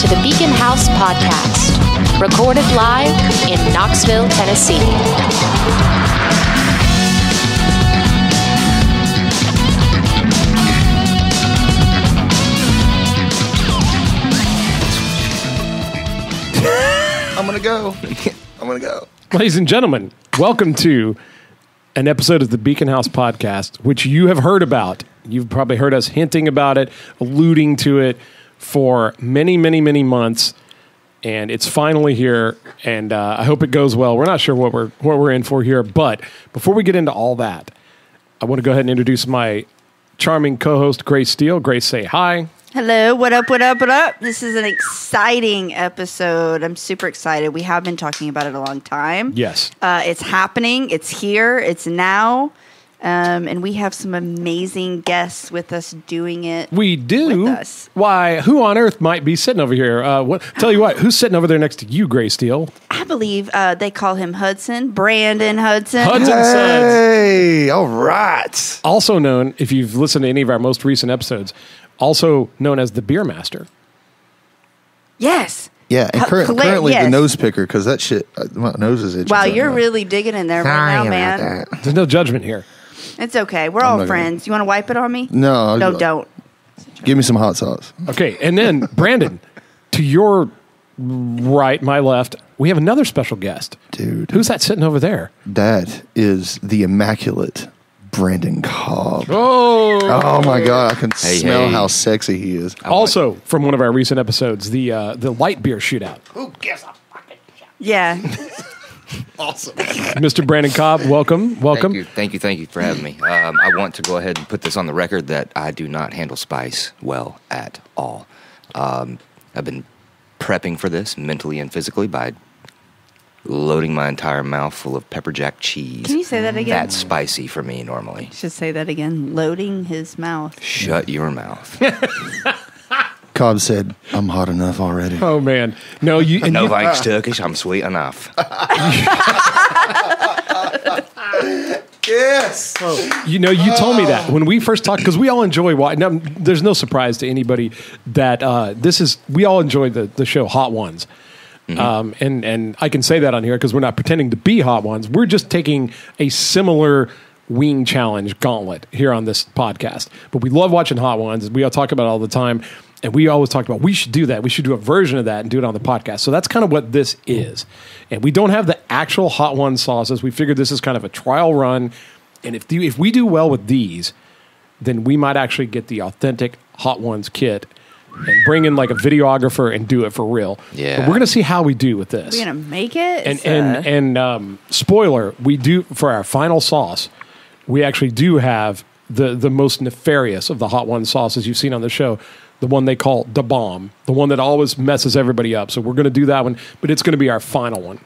to the Beacon House Podcast, recorded live in Knoxville, Tennessee. I'm gonna go. Ladies and gentlemen, welcome to an episode of the Beacon House Podcast, which you have heard about. You've probably heard us hinting about it, alluding to it for many, many, many months, and it's finally here. And I hope it goes well. We're not sure what we're in for here, but before we get into all that, I want to go ahead and introduce my charming co-host, Grace Steele. Grace, say hi. Hello, what up, what up, what up? This is an exciting episode. I'm super excited. We have been talking about it a long time. Yes. It's happening. It's here. It's now. And we have some amazing guests with us doing it. We do. With us. Why, who on earth might be sitting over here? Tell you what, who's sitting over there next to you, Grace Steele? I believe they call him Hudson, Brandon Hudson. Hudson Suds. Hey, all right. Also known, if you've listened to any of our most recent episodes, also known as the Beer Master. Yes. Yeah, and currently yes. the nose picker, because that shit, my nose is itching. Wow, so you're bad. really digging in there right now, Sorry man. about that. There's no judgment here. It's okay. We're I'm all not friends. You want to wipe it on me? No, No, don't. Give me some hot sauce. Okay, and then Brandon, to your right, my left, we have another special guest. Dude. Who's that sitting over there? That is the immaculate Brandon Cobb. Oh, Oh my God, I can smell hey. how sexy he is. also from one of our recent episodes, the light beer shootout. Yeah. Mr. Brandon Cobb, welcome. Thank you for having me. I want to go ahead and put this on the record that I do not handle spice well at all. I've been prepping for this mentally and physically by loading my entire mouth full of pepper jack cheese. Can you say that again? That's spicy for me normally. Should say that again. Loading his mouth. Shut your mouth. Cobb said, I'm hot enough already. Oh man, no, you. And No you thanks, Turkish. I'm sweet enough. Yes. You know, you told me that when we first talked, because we all enjoy watching. Now, there's no surprise to anybody that we all enjoy the show Hot Ones. Mm-hmm. And I can say that on here because we're not pretending to be Hot Ones. We're just taking a similar wing challenge gauntlet here on this podcast. But we love watching Hot Ones. We all talk about it all the time. And we always talk about, we should do that. We should do a version of that and do it on the podcast. So that's kind of what this is. And we don't have the actual Hot Ones sauces. We figured this is kind of a trial run. And if we do well with these, then we might actually get the authentic Hot Ones kit and bring in like a videographer and do it for real. Yeah. But we're going to see how we do with this. We're going to make it? And spoiler, we do, for our final sauce, we actually do have the most nefarious of the Hot Ones sauces you've seen on the show. The one they call the bomb, the one that always messes everybody up. So we're going to do that one, but it's going to be our final one.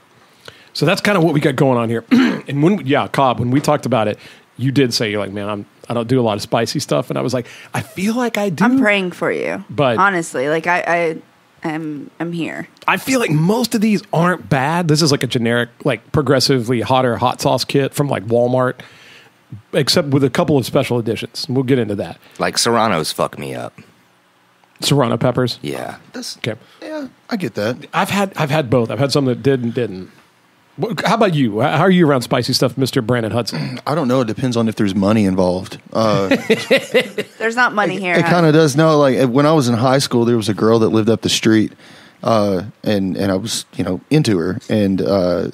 So that's kind of what we got going on here. And Cobb, when we talked about it, you did say, you're like, man, I don't do a lot of spicy stuff. And I was like, I feel like I do. I'm praying for you. But honestly, like I'm here. I feel like most of these aren't bad. This is like a generic, like progressively hotter hot sauce kit from like Walmart, except with a couple of special editions. We'll get into that. Like Serrano's fuck me up. Serrano peppers. Yeah. Okay. Yeah, I get that. I've had both. I've had some that did and didn't. How about you? How are you around spicy stuff, Mr. Brandon Hudson? I don't know. It depends on if there's money involved. There's not money here. It kind of does. No, like when I was in high school, there was a girl that lived up the street, and I was into her, and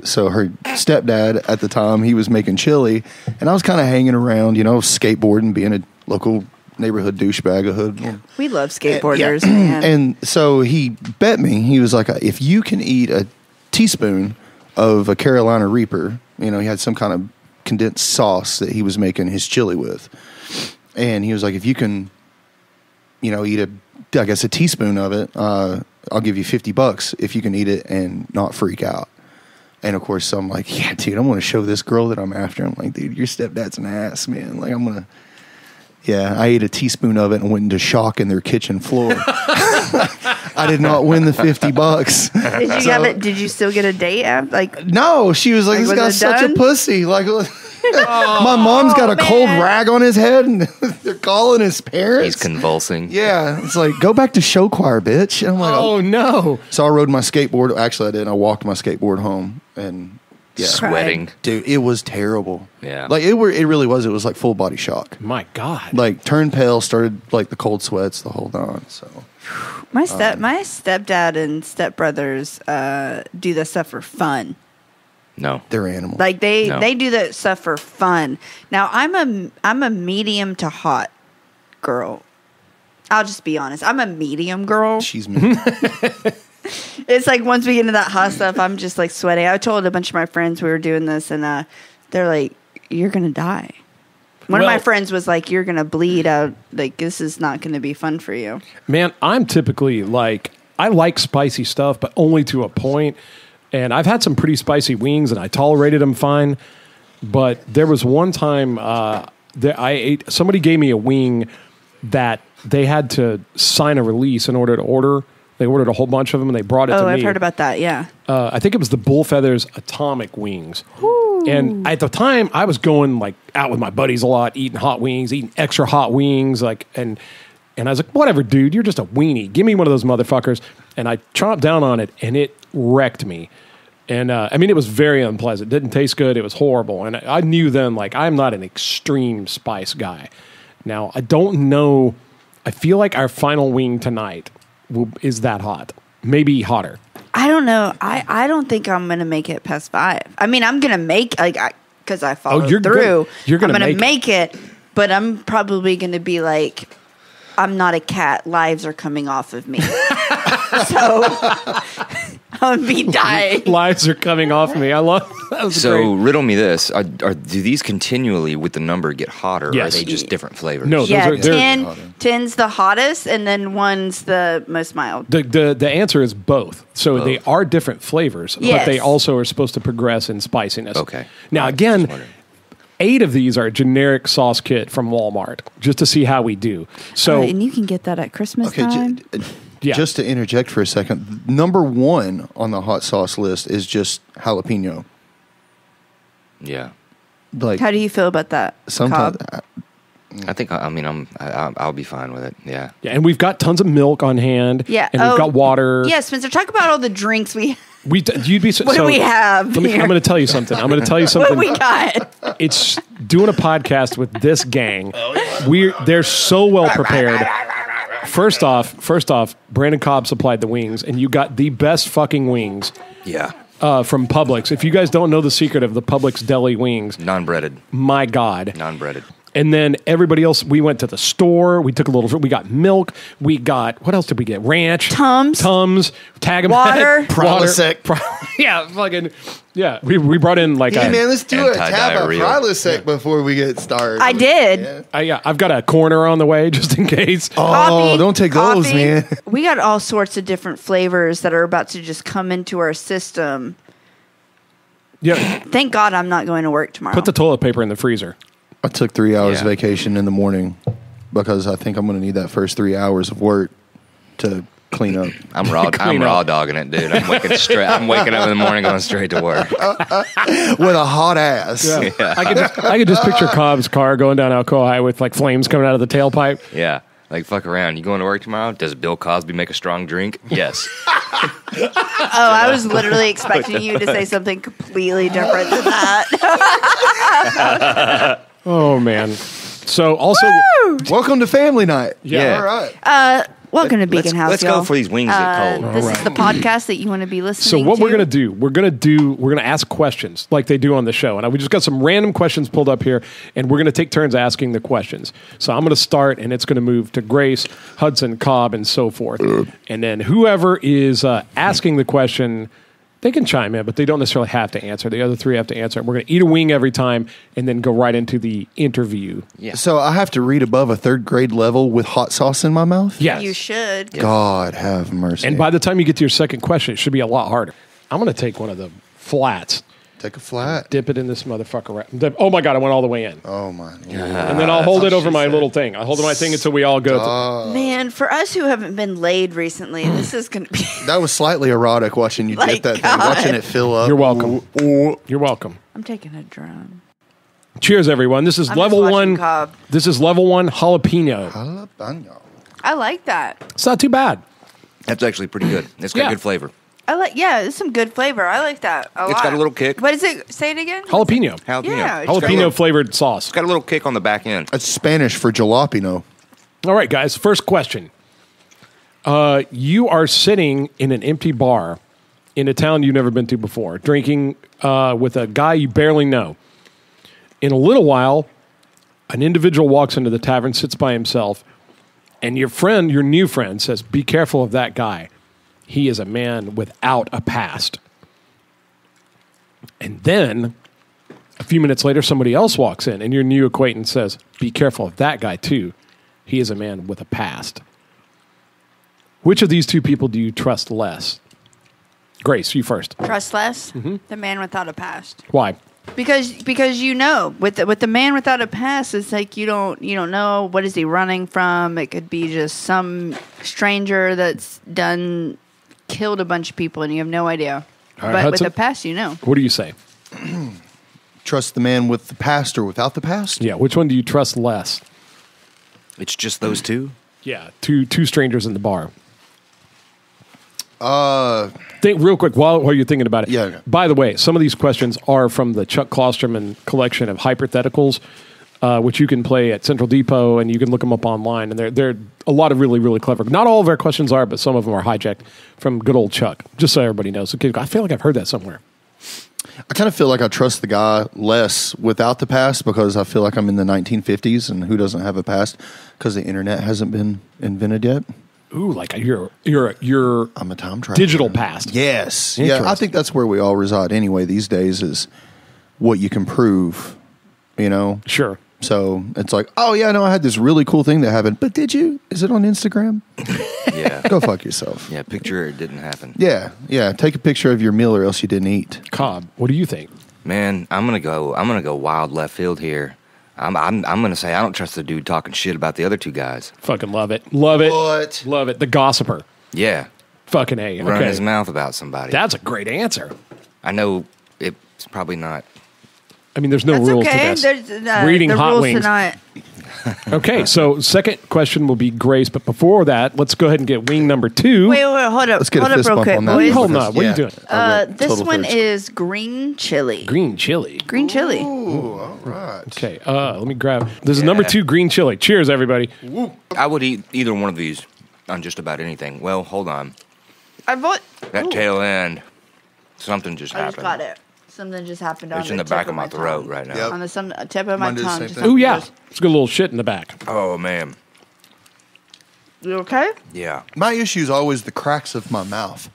so her stepdad at the time, he was making chili, and I was kind of hanging around, skateboarding, being a local neighborhood douchebag, a hood. We love skateboarders, Yeah. man. And so he bet me. He was like, if you can eat a teaspoon of a Carolina Reaper, he had some kind of condensed sauce that he was making his chili with. And he was like, if you can, eat a teaspoon of it, I'll give you $50 if you can eat it and not freak out. And of course, I'm like, yeah, dude, I'm going to show this girl that I'm after. I'm like, dude, your stepdad's an ass, man. Like, I'm going to. Yeah, I ate a teaspoon of it and went into shock in their kitchen floor. I did not win the $50. Did you have it? Did you still get a date? No, she was like, this was guy's it such a done? pussy. Like, My mom's got a cold rag on his head, and they're calling his parents. He's convulsing. Yeah, it's like, go back to show choir, bitch. And I'm like, Oh no! So I rode my skateboard. Actually, I didn't. I walked my skateboard home, and yeah, Sweating. dude, it was terrible. Yeah. like it really was. It was like full body shock. My God! Like turned pale, started like the cold sweats, the whole nine. So My stepdad and stepbrothers do this stuff for fun. No. they're animals. Like they No. do that stuff for fun. Now I'm a medium to hot girl. I'll just be honest. I'm a medium girl. She's me. It's like once we get into that hot stuff, I'm just like sweating. I told a bunch of my friends we were doing this, and they're like, "You're gonna die." One of my Well- friends was like, "You're gonna bleed out. Like this is not gonna be fun for you." Man, I'm typically like, I like spicy stuff, but only to a point. And I've had some pretty spicy wings, and I tolerated them fine. But there was one time that I ate. Somebody gave me a wing that they had to sign a release in order to order. They ordered a whole bunch of them, and they brought it to me. Oh, I've heard about that. Yeah. I think it was the Bull Feathers Atomic Wings. And at the time, I was going like out with my buddies a lot, eating hot wings, eating extra hot wings, like and I was like, whatever, dude, you're just a weenie. Give me one of those motherfuckers. And I chomped down on it, and it wrecked me. And I mean, it was very unpleasant. It didn't taste good. It was horrible. And I knew then, like, I'm not an extreme spice guy. Now, I don't know. I feel like our final wing tonight is that hot. Maybe hotter. I don't know. I don't think I'm gonna make it past 5. I mean, I'm gonna make because I followed you're through. you're gonna I'm gonna make make it, but I'm probably gonna be like, I'm not a cat. Lives are coming off of me, so I'm gonna be dying. Lives are coming off me. I love that. Was So great. riddle me this: do these continually with the number get hotter? Yes. Or are they just different flavors? No, those Yeah, are- they're- 10's the hottest, and then 1's the most mild. The answer is both. So they Both. are different flavors, but Yes. they also are supposed to progress in spiciness. Okay. Now, I was again, just wondering. 8 of these are a generic sauce kit from Walmart, just to see how we do. So, and you can get that at Christmas time. Yeah. Just to interject for a second, number 1 on the hot sauce list is just jalapeno. Yeah. Like How do you feel about that? sometimes, Cobb? I think I'll be fine with it. Yeah. yeah, and we've got tons of milk on hand. Yeah. and we've got water. Yeah, Spencer, talk about all the drinks we. You'd be. What do we have I'm here? going to tell you something. I'm going to tell you What something. we got? It's doing a podcast with this gang. They're so well prepared. First off, Brandon Cobb supplied the wings, and you got the best fucking wings Yeah. from Publix. If you guys don't know the secret of the Publix deli wings, Non-breaded. my God. Non-breaded. And then everybody else, we went to the store. We took a little. We got milk. We got, what else did we get? Ranch, Tums, Tag 'em water, Prilosec. yeah, fucking yeah. We brought in like hey man, let's do a tab of Anti-diarrhea. Prilosec before we get started. I did. Yeah. I've got a corner on the way just in case. Oh, Coffee, don't take those, coffee. man. We got all sorts of different flavors that are about to just come into our system. Yeah, Thank God I'm not going to work tomorrow. put the toilet paper in the freezer. I took 3 hours Yeah. vacation in the morning because I think I'm going to need that first 3 hours of work to clean up. I'm raw dogging it, dude. I'm waking up in the morning going straight to work. With a hot ass. I could just picture Cobb's car going down Alcoa Highway with like flames coming out of the tailpipe. Yeah. Like, fuck around. You going to work tomorrow? Does Bill Cosby make a strong drink? Yes. Oh, I was literally expecting you to say something completely different than that. Oh man. So also, Welcome to family night. Yeah. All right. Welcome to Beacon House. let's go y'all. before these wings get cold. This All is right. the podcast that you want to be so listening to. what we're gonna ask questions like they do on the show, and we just got some random questions pulled up here, and we're gonna take turns asking the questions. So I'm gonna start, and it's gonna move to Grace, Hudson, Cobb, and so forth, and then whoever is asking the question. They can chime in, but they don't necessarily have to answer. The other 3 have to answer. We're going to eat a wing every time and then go right into the interview. Yeah. So I have to read above a 3rd grade level with hot sauce in my mouth? Yes. You should. God have mercy. And by the time you get to your second question, it should be a lot harder. I'm going to take one of the flats, Take a flat. dip it in this motherfucker. Oh my God, I went all the way in. Oh, my Lord. And then I'll hold it over my little thing. I'll hold my thing until we all go. Man, for us who haven't been laid recently, this is going to be. That was slightly erotic watching you My dip that God. thing, watching it fill up. You're welcome. Ooh. You're welcome. I'm taking a drum. Cheers, everyone. This is I'm level just one. watching Cobb. This is level one jalapeno. Jalapeno. I like that. It's not too bad. That's actually pretty good. It's got Yeah. good flavor. It's some good flavor. I like that a lot. It's got a little kick. What is it? Say it again. Jalapeno. Jalapeno. Yeah, It's got a Jalapeno little- flavored sauce. It's got a little kick on the back end. That's Spanish for jalapeno. All right, guys. First question. You are sitting in an empty bar in a town you've never been to before, drinking with a guy you barely know. In a little while, an individual walks into the tavern, sits by himself, and your new friend, says, "Be careful of that guy. He is a man without a past." And then, a few minutes later, somebody else walks in, and your new acquaintance says, "Be careful of that guy, too. He is a man with a past." Which of these two people do you trust less? Grace, you first. Trust less. Mm-hmm. The man without a past. Why? Because with the man without a past, it's like you don't know what is he running from. It could be just some stranger that's killed a bunch of people and you have no idea. All right, But Hudson? with the past, you know. What do you say? Trust the man with the past or without the past? Yeah, which one do you trust less? It's just those two. Yeah, two strangers in the bar. Think real quick while you're thinking about it. Yeah, okay. By the way, some of these questions are from the Chuck Klosterman collection of hypotheticals, which you can play at Central Depot, and you can look them up online. And they're a lot of really, really clever. Not all of our questions are, but some of them are hijacked from good old Chuck. Just so everybody knows. Okay, I feel like I've heard that somewhere. I kind of feel like I trust the guy less without the past because I feel like I'm in the 1950s and who doesn't have a past because the internet hasn't been invented yet. Ooh, like you're I'm a time traveler. digital past. Yes. Yeah, I Interesting. think that's where we all reside anyway these days is what you can prove, you know? Sure. So it's like, oh, yeah, no, I had this really cool thing that happened. But did you? Is it on Instagram? Yeah. Go fuck yourself. Yeah, picture it didn't happen. Yeah, yeah. Take a picture of your meal or else you didn't eat. Cobb, what do you think? Man, I'm gonna go wild left field here. I'm gonna say I don't trust the dude talking shit about the other two guys. Fucking love it. Love it. What? Love it. The gossiper. Yeah, Fucking A. running Okay. his mouth about somebody. That's a great answer. I know it's probably not. I mean, there's no That's rules okay. to this. There's We're eating the hot rules wings. tonight. Okay, so second question will be Grace, but before that, let's go ahead and get wing number 2. Wait, hold up. Let's get a hold up fist real bump quick, on that. boys. Hold on. because, What are you doing? I went This total one thirds. is green chili. Green chili. Green chili. Ooh, all right. Okay, let me grab. This is number 2 green chili. Cheers, everybody. I would eat either one of these on just about anything. Well, hold on. I bought. That Ooh, tail end, something just I happened. just got it. Something just happened on It's in the tip back of my tongue. throat right now. Yep. On the tip of my Mine did the tongue. same just thing. Oh, yeah. just- It's got a little shit in the back. Oh man, You okay? yeah. My issue is always the cracks of my mouth.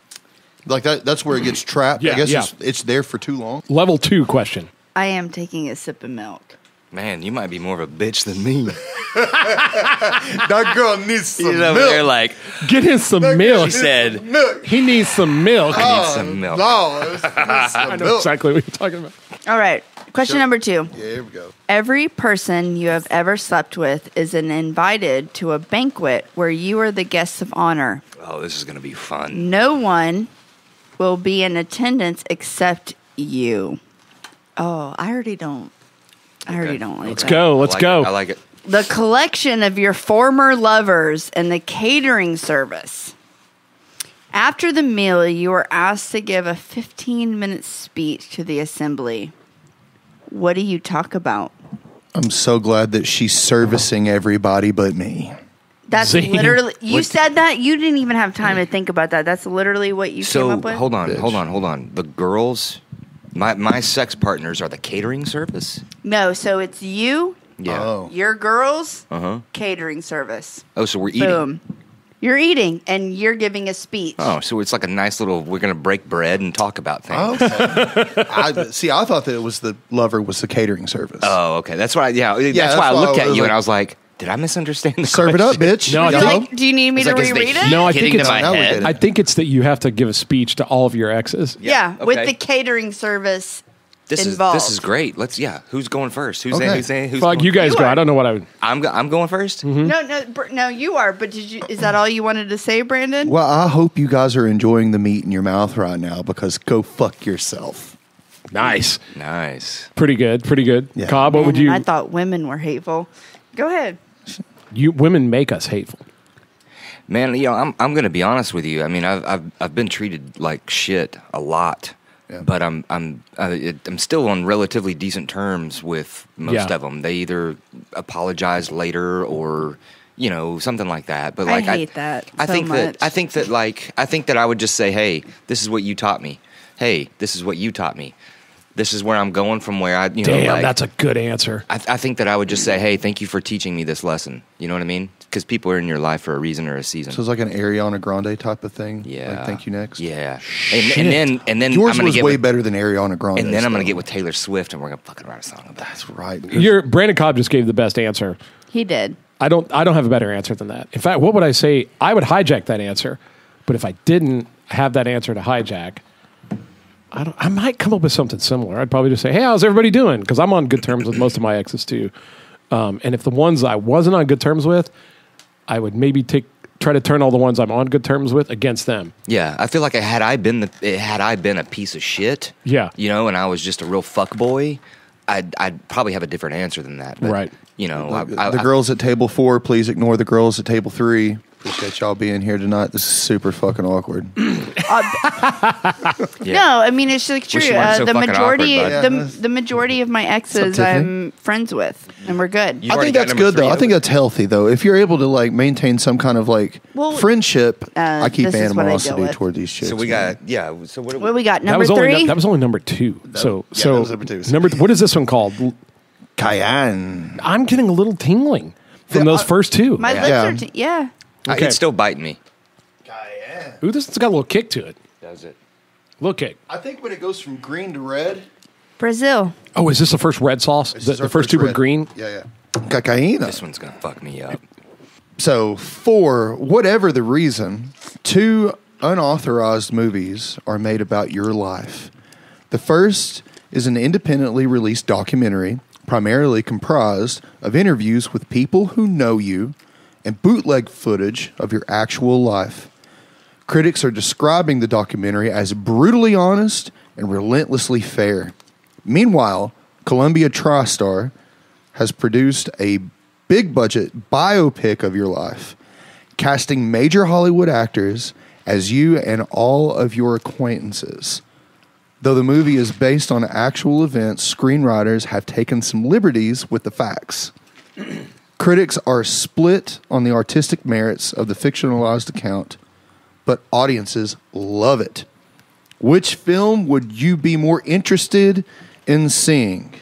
Like that's where it gets trapped. Yeah, I guess yeah. it's there for too long. Level 2 question. I am taking a sip of milk. Man, you might be more of a bitch than me. That girl needs some He's over there like, Get him some milk. she said, milk. He needs some milk. I need some milk. No, it's I some know milk. exactly what you're talking about. All right. Question number 2. Yeah, here we go. Every person you have ever slept with is invited to a banquet where you are the guest of honor. Oh, this is gonna be fun. No one will be in attendance except you. Oh, I already don't like Let's that. go. Let's I like go. It. I like it. The collection of your former lovers and the catering service. After the meal, you are asked to give a 15-minute speech to the assembly. What do you talk about? I'm so glad that she's servicing everybody but me. That's Zane, literally you said that. You didn't even have time to think about that. That's literally what you came So up with. hold on. Bitch. The girls, my sex partners are the catering service. No, so it's you, Yeah. Oh. your girls, Uh-huh. catering service. Oh, so we're eating. Boom. You're eating and you're giving a speech. Oh, so it's like a nice little. We're gonna break bread and talk about things. Okay. I thought that it was the lover was the catering service. Oh, okay. That's why. Yeah, that's that's why I why looked I at was you and like- I was like, "Did I misunderstand the Serve it up, question?" bitch. No, I You You're know? like, do you need me It's to like, is the reread heat it? No, I hitting think to it's- my No, we head? didn't. I think it's that you have to give a speech to all of your exes. Yeah, okay. with the catering service involved. This is great. Let's. Yeah. Who's going first? Who's Okay. saying? Who's saying? Who's Fuck, going you guys You go. are. I don't know what I would. I'm going first. No, you are. But is that all you wanted to say, Brandon? Well, I hope you guys are enjoying the meat in your mouth right now because go fuck yourself. Nice. Nice. Pretty good. Pretty good. Yeah. Cobb, what would Man, you? I thought women were hateful. Go ahead. You women make us hateful. Man, I'm going to be honest with you. I mean, I've been treated like shit a lot, but I'm still on relatively decent terms with most of them. They either apologize later or something like that. But like I hate that. I so think much. I think that I would just say, hey, this is what you taught me. Hey, this is what you taught me. This is where I'm going from where I, Damn, that's a good answer. I think that I would just say, hey, thank you for teaching me this lesson. You know what I mean? Because people are in your life for a reason or a season. So it's like an Ariana Grande type of thing. Yeah. Like, thank you next. Yeah. Shit. And then Yours I'm gonna was get way with, better than Ariana Grande. and then I'm going to get with Taylor Swift and we're going to fucking write a song about that. That's right. Brandon Cobb just gave the best answer. He did. I don't have a better answer than that. In fact, what would I say? I would hijack that answer, but if I didn't have that answer to hijack, I might come up with something similar. I'd probably just say, "Hey, how's everybody doing?" Because I'm on good terms with most of my exes too. And if the ones I wasn't on good terms with, I would maybe try to turn all the ones I'm on good terms with against them. Yeah, I feel like had I been a piece of shit, and I was just a real fuckboy, I'd probably have a different answer than that. But, Right. The girls at table 4, please ignore the girls at table 3. Appreciate y'all being here tonight. This is super fucking awkward. Yeah. No, I mean it's like true. Wish you weren't so The fucking majority, awkward, bud. the majority of my exes, Tiffany? I'm friends with, and we're good. You- I already think got that's number good though. 3 I think over. that's healthy though. If you're able to like maintain some kind of like Well, friendship, I keep this is what I deal animosity with. toward these chicks. So we man. got So what? What do we got? That Number was 3. that was only number 2. So that was number 2. What is this one called? Cayenne. I'm getting a little tingling from those first 2. my lips Yeah. are. Yeah. Okay. It's still biting me. Cayenne. Ooh, this has got a little kick to it. Does it? Little kick. I think when it goes from green to red. Brazil. Oh, is this the first red sauce? this is The our first 2 were red. green. Yeah. Cayenne. This one's gonna fuck me up. So, for whatever the reason, 2 unauthorized movies are made about your life. The first is an independently released documentary, primarily comprised of interviews with people who know you and bootleg footage of your actual life. Critics are describing the documentary as brutally honest and relentlessly fair. Meanwhile, Columbia TriStar has produced a big-budget biopic of your life, casting major Hollywood actors as you and all of your acquaintances. Though the movie is based on actual events, screenwriters have taken some liberties with the facts. Critics are split on the artistic merits of the fictionalized account, but audiences love it. Which film would you be more interested in seeing?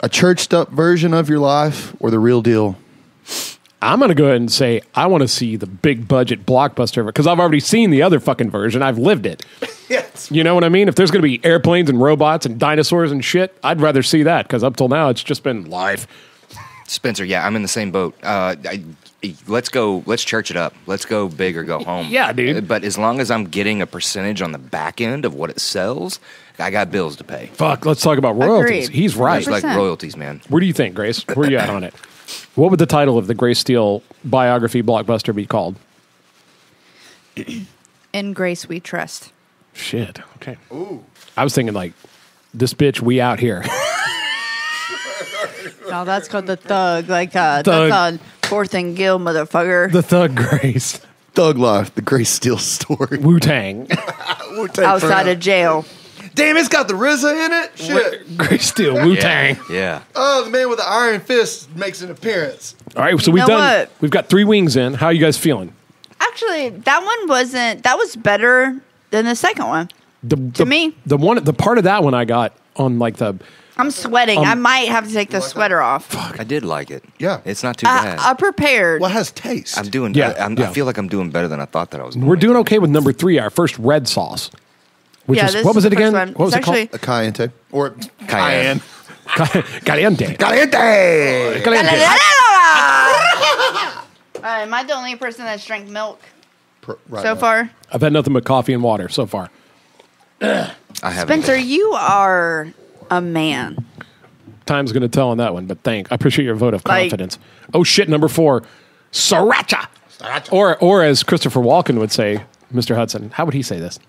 A churched up version of your life or the real deal? I'm going to go ahead and say I want to see the big budget blockbuster because I've already seen the other fucking version. I've lived it. Yes. You know what I mean? If there's going to be airplanes and robots and dinosaurs and shit, I'd rather see that because up till now it's just been live. Spencer, yeah, I'm in the same boat. Let's church it up. Let's go big or go home. Yeah, dude. But as long as I'm getting a percentage on the back end of what it sells, I got bills to pay. Fuck, let's talk about royalties. Agreed. He's right. It's like 100%. royalties, man. Where do you think, Grace? Where are you at on it? What would the title of the Grace Steele biography blockbuster be called? In grace we trust. Shit. Okay. Ooh. I was thinking like, this bitch, we out here. No, that's called the Thug. Like Thug. that's on 4th and Gill, motherfucker. The Thug Grace. Thug Life, the Grace Steele story. Wu-Tang. Outside of jail. Damn, it's got the RZA in it? Shit. Grace Steele, Wu-Tang. Yeah. Oh, the man with the iron fist makes an appearance. All right, so we've know done. what? We've got 3 wings in. How are you guys feeling? Actually, that one wasn't. That was better than the second one. To me. the part of that one I got on like the. I'm sweating. I might have to take the sweater off. I did like it. Yeah. It's not too bad. I'm prepared. Well, it has taste. I'm doing. Yeah, I yeah. feel like I'm doing better than I thought that I was. We're doing okay with number 3, our first red sauce. Which Yeah, is, this what is was the it again? first one. What was It's it actually- A cayenne. Or Cayenne. called? Caliente. Caliente. Caliente. Am I the only person that's drank milk Right so now. far? I've had nothing but coffee and water so far. I haven't. Spencer, you are a man. Time's going to tell on that one, but I appreciate your vote of Like- confidence. Oh shit, number 4, sriracha. Or as Christopher Walken would say, Mr. Hudson, how would he say this?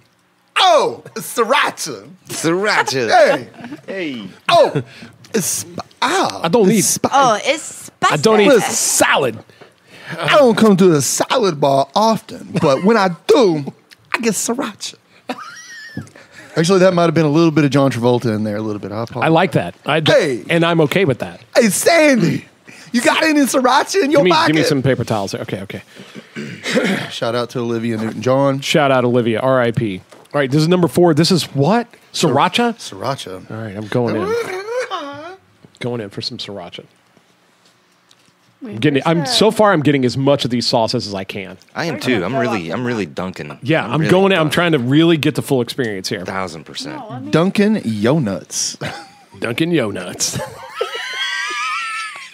Oh, Oh, sriracha. Sriracha. Hey. Hey. Oh, I don't need. Oh, it's spicy. I don't eat Listen. salad. I don't come to the salad bar often, but when I do, I get sriracha. Actually, that might have been a little bit of John Travolta in there, a little bit. I like that. Hey. And I'm okay with that. Hey, Sandy, you got any sriracha in your pocket? Give me some paper towels there. Okay. Shout out to Olivia Newton-John. Shout out Olivia, R.I.P. All right, this is number 4. This is what? Sriracha? Sriracha. All right, I'm going in. Going in for some sriracha. I'm getting as much of these sauces as I can. I am too. I'm really dunking. Yeah, I'm really going in. I'm dunking. trying to really get the full experience here. 1000%. Dunkin' Yo Nuts. Dunkin' Yo Nuts.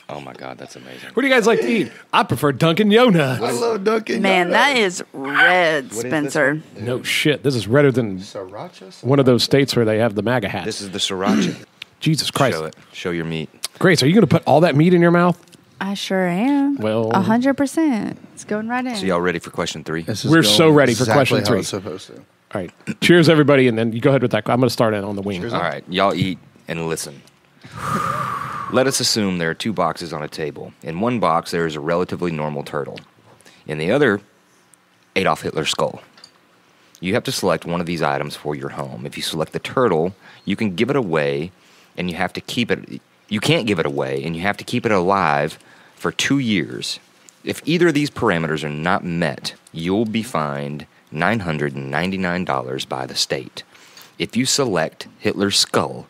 Oh my God, that's amazing. What do you guys like to eat? I prefer Dunkin' Yo Nuts. I love Dunkin' Man, Yo that Nuts. is red, What is this Spencer. one? No shit. This is redder than Sriracha? one of those states where they have the MAGA hats. This is the sriracha. Jesus Christ. Show it. Show your meat. Grace, are you going to put all that meat in your mouth? I sure am. Well- 100%. It's going right in. So y'all ready for question 3? This is We're going so ready for exactly question how 3. it's supposed to. All right. Cheers, everybody, and then you go ahead with that. I'm going to start in on the wing. All right, y'all eat and listen. Let us assume there are 2 boxes on a table. In one box, there is a relatively normal turtle. In the other, Adolf Hitler's skull. You have to select one of these items for your home. If you select the turtle, you can give it away, and you have to keep it. You can't give it away, and you have to keep it alive for 2 years. If either of these parameters are not met, you'll be fined $999 by the state. If you select Hitler's skull,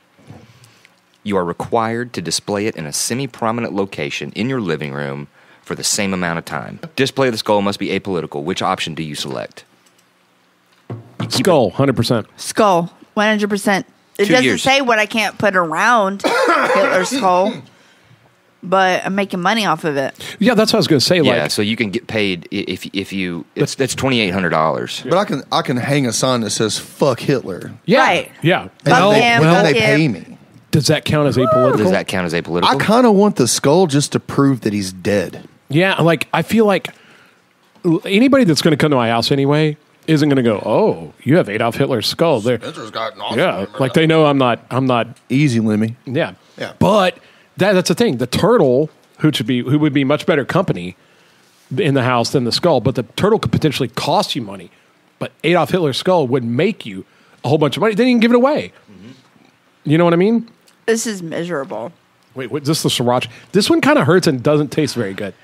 you are required to display it in a semi-prominent location in your living room for the same amount of time. Display of the skull must be apolitical. Which option do you select? Skull, 100%. Skull, 100%. It 2 doesn't years. say what I can't put around Hitler's skull, but I'm making money off of it. Yeah, that's what I was going to say. Yeah, Like, so you can get paid if you. That's $2,800. But I can hang a sign that says "fuck Hitler." yeah, Right. yeah. And Fuck him, when fuck they him. pay me. Does that count as apolitical? Does that count as apolitical? I kind of want the skull just to prove that he's dead. Yeah, like I feel like anybody that's going to come to my house anyway isn't going to go, "Oh, you have Adolf Hitler's skull." There, yeah, like they know I'm not. Easy, Lemmy. Yeah, Yeah. But that's the thing. The turtle, who would be much better company in the house than the skull, but the turtle could potentially cost you money. But Adolf Hitler's skull would make you a whole bunch of money. Then you can give it away. You know what I mean? This is miserable. Wait, what, this is the sriracha. This one kind of hurts and doesn't taste very good.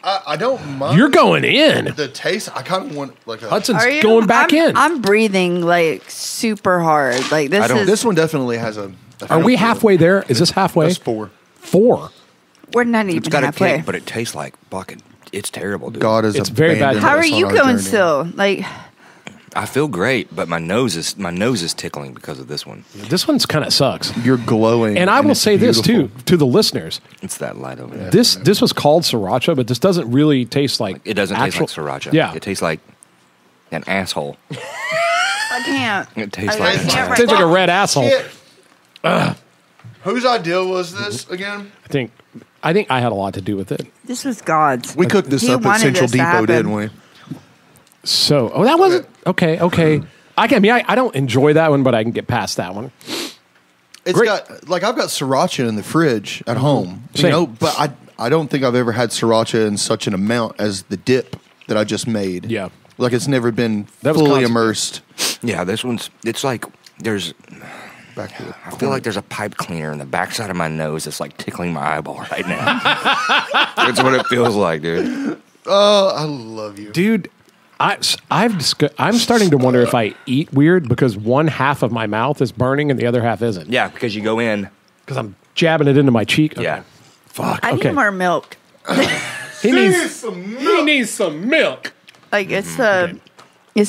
I don't mind. You're going in. the taste. I kind of want like a. Hudson's Are you? going back in. I'm breathing like super hard. Like this is. This one definitely has a. Are we halfway there? Is this halfway? That's 4. 4. We're not It's even got a halfway. kick, but it tastes like fucking. It's terrible, dude. God is It's very bad. abandoned How are us on you our going journey. still? Like I feel great, but my nose is tickling because of this one. This one's kind of sucks. You're glowing, And I will it's say this too beautiful. to the listeners. It's that light over there. This was called sriracha, but this doesn't really taste like It doesn't actual, taste like sriracha. Yeah, It tastes like an asshole. I can't. It tastes I like can't an right tastes like a now. red asshole. Shit. Whose idea was this again? I think I had a lot to do with it. This was God's. We cooked this He up at wanted Central this to Depot, happen. didn't we? So, that wasn't okay. I don't enjoy that one, but I can get past that one. It's Great. got like I've got sriracha in the fridge at home, Same. you know, but I don't think I've ever had sriracha in such an amount as the dip that I just made. Yeah. like it's never been That was fully constant. immersed. Yeah, this one's. It's like there's. Back to the I feel like there's a pipe cleaner in the backside of my nose that's like tickling my eyeball right now. That's what it feels like, dude. Oh, I love you, Dude, I'm starting to wonder if I eat weird because one half of my mouth is burning and the other half isn't. Yeah, because you go in. Because I'm jabbing it into my cheek. Okay. Yeah. Fuck. I okay. need more milk. He needs some milk. Like it's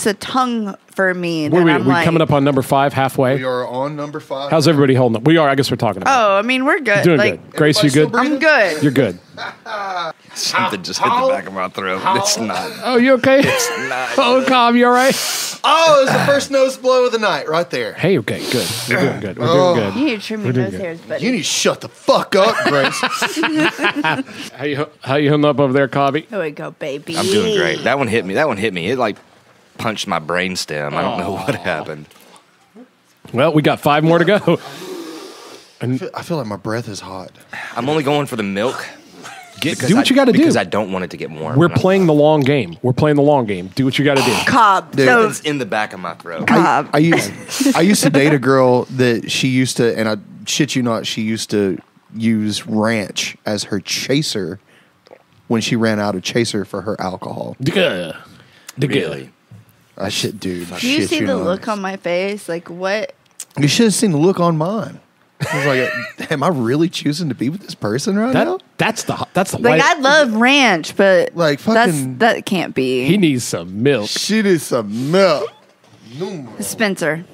a tongue for me. What are that we I'm like, coming up on number 5 halfway? We are on number 5. How's everybody holding up? We are. I guess we're talking about. Oh, I mean, we're good. You're doing like, good. Grace, you Everybody good? still I'm good. You're good. Something just hit the back of my throat. It's not. Oh, you okay? Not. Oh, Cobb, you all right? Oh, it's the first nose blow of the night, right there. Hey, okay, good. We're doing good. We're Oh. doing good. You need to trim your doing nose good. hairs, buddy. You need to shut the fuck up, Grace. How you holding up over there, Cobby? Here we go, baby. I'm doing great. That one hit me. It like punched my brainstem. I don't know what happened. Well, we got 5 more to go. I feel like my breath is hot. I'm only going for the milk. Do what you got to do. Because I don't want it to get warm. We're playing the long game. Do what you got to do. Cobb. Dude, So, It's in the back of my throat. Cobb. I used to date a girl that she used to, and I shit you not, she used to use ranch as her chaser when she ran out of chaser for her alcohol. Really? I shit, dude. Do you see the look on my face? Like, what? You should have seen the look on mine. I was like, am I really choosing to be with this person right now? That's the Like, I love ranch, but Like, fucking- that can't be. He needs some milk. She needs some milk. Spencer,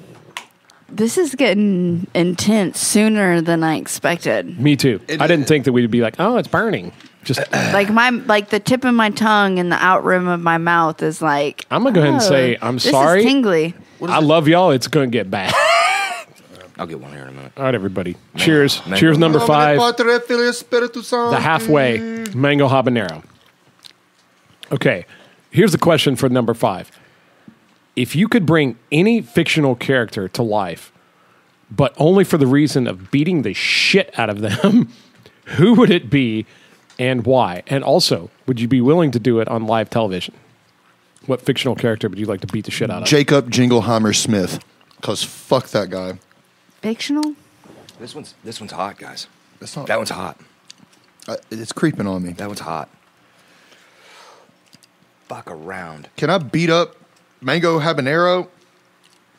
this is getting intense sooner than I expected. Me too. I didn't think that we'd be like, oh, it's burning. Just Like the tip of my tongue and the out rim of my mouth is like. I'm gonna go ahead and say I'm this sorry. Is tingly. I love y'all. It's gonna get bad. I'll get one here in a minute. All right, everybody. Cheers. Mango. Cheers, number 5. The halfway mango habanero. Okay, here's the question for number 5. If you could bring any fictional character to life, but only for the reason of beating the shit out of them, who would it be and why? And also, would you be willing to do it on live television? What fictional character would you like to beat the shit out of? Jacob Jingleheimer Smith. Because fuck that guy. Fictional? This one's hot, guys. That's not, That one's hot. it's creeping on me. That one's hot. Fuck around. Can I beat up Mango Habanero?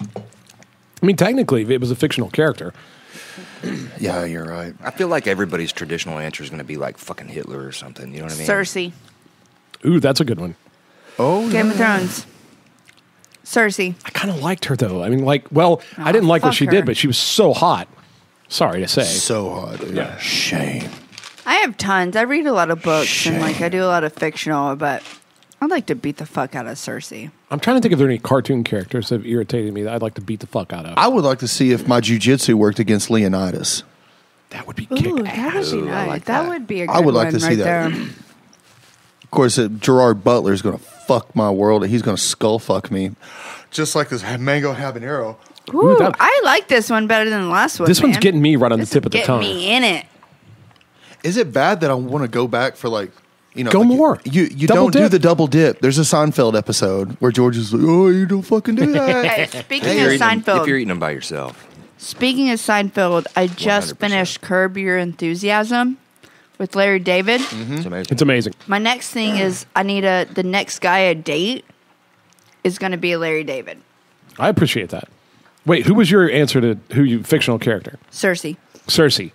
I mean, technically, if it was a fictional character. Yeah, you're right. I feel like everybody's traditional answer is going to be like fucking Hitler or something. You know what I mean? Cersei. Ooh, that's a good one. Oh, Game of Thrones. Cersei. I kind of liked her, though. I mean, I didn't like what fuck she her. did, but she was so hot. Sorry to say. so hot. Dude. Yeah. Shame. I have tons. I read a lot of books and like I do a lot of fictional, but I'd like to beat the fuck out of Cersei. I'm trying to think if there are any cartoon characters that have irritated me that I'd like to beat the fuck out of. I would like to see if my jujitsu worked against Leonidas. That would be Ooh, kick that ass. would be I nice. like that that. would be a good I would like one to see right that. there. Of course, Gerard Butler is going to fuck my world. He's going to skull fuck me. Just like this Mango Habanero. Ooh, that- I like this one better than the last one. This one's man. getting me right on the This tip is of the getting tongue. me in it. Is it bad that I want to go back for like, you know, Go like more. You Double don't do dip. the double dip. There's a Seinfeld episode where George is like, "Oh, you don't fucking do that." Hey, speaking If of you're eating them- Seinfeld, if you're eating them by yourself. speaking of Seinfeld, I just 100%. finished Curb Your Enthusiasm with Larry David. It's amazing. It's amazing. My next thing is I need the next guy I date is going to be Larry David. I appreciate that. Wait, who was your answer to fictional character? Cersei. Cersei.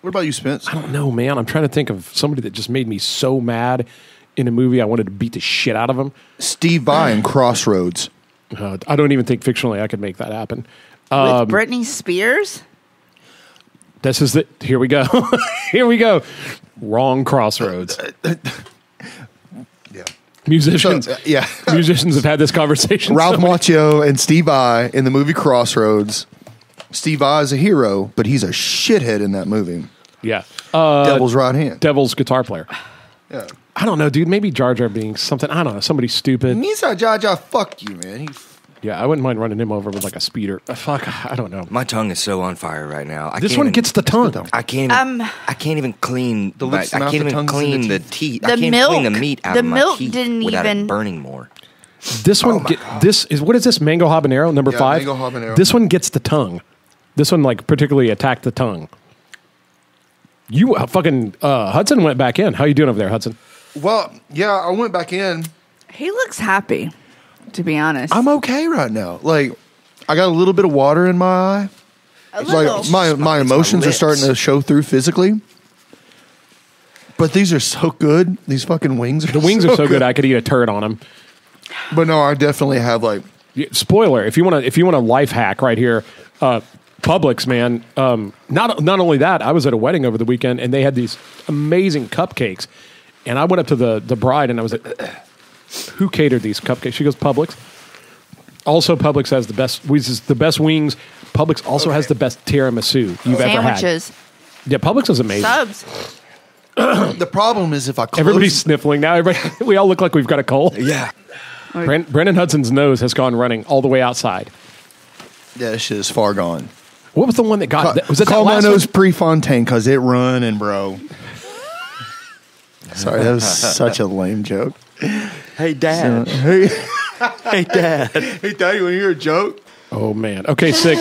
What about you, Spence? I don't know, man. I'm trying to think of somebody that just made me so mad in a movie. I wanted to beat the shit out of him. Steve Vai in Crossroads. I don't even think fictionally I could make that happen. With Britney Spears? This is the. Here we go. Here we go. Wrong crossroads. Yeah. Musicians. Yeah. Musicians have had this conversation. Ralph so many- Macchio and Steve Vai in the movie Crossroads. Steve Vai is a hero, but he's a shithead in that movie. Yeah. Devil's right hand. Devil's guitar player. Yeah. I don't know, dude. Maybe Jar Jar being something. I don't know. Somebody stupid. Nisa Jaja, fuck you, man. Yeah, I wouldn't mind running him over with like a speeder. Fuck, I don't know. My tongue is so on fire right now. This one gets the tongue. I can't. I can't even clean The lips, I mouth, can't the even tongues, and clean the the teeth. teeth. The I can't clean the milk- meat out the of my milk teeth didn't without even- it burning more. This one, this is what is this? Mango habanero number Yeah, 5. mango habanero. This one gets the tongue. This one like particularly attacked the tongue. You fucking Hudson went back in. How you doing over there, Hudson? Well, yeah, I went back in. He looks happy, to be honest. I'm okay right now. Like, I got a little bit of water in my eye. a little. Like, my emotions are lips. starting to show through physically. But these are so good. These fucking wings are The wings are so good I could eat a turd on them. But no, I definitely have like Spoiler: if you want a life hack right here, Publix, man. Not only that, I was at a wedding over the weekend and they had these amazing cupcakes, and I went up to the bride and I was like, "Who catered these cupcakes?" She goes, "Publix." Also, Publix has the best wings. Publix also has the best tiramisu you've ever had. Sandwiches. Yeah, Publix is amazing. Subs. the problem is if I close Everybody's sniffling now. We all look like we've got a cold. Yeah. Brendan Hudson's nose has gone running all the way outside. Yeah, this shit is far gone. What was the one that got? Was it Call that my last nose one? Prefontaine because it running, bro. Sorry, that was such a lame joke. Hey, Dad. Hey, Hey, Dad. hey, Daddy, want to hear a joke? Oh man. Okay, 6.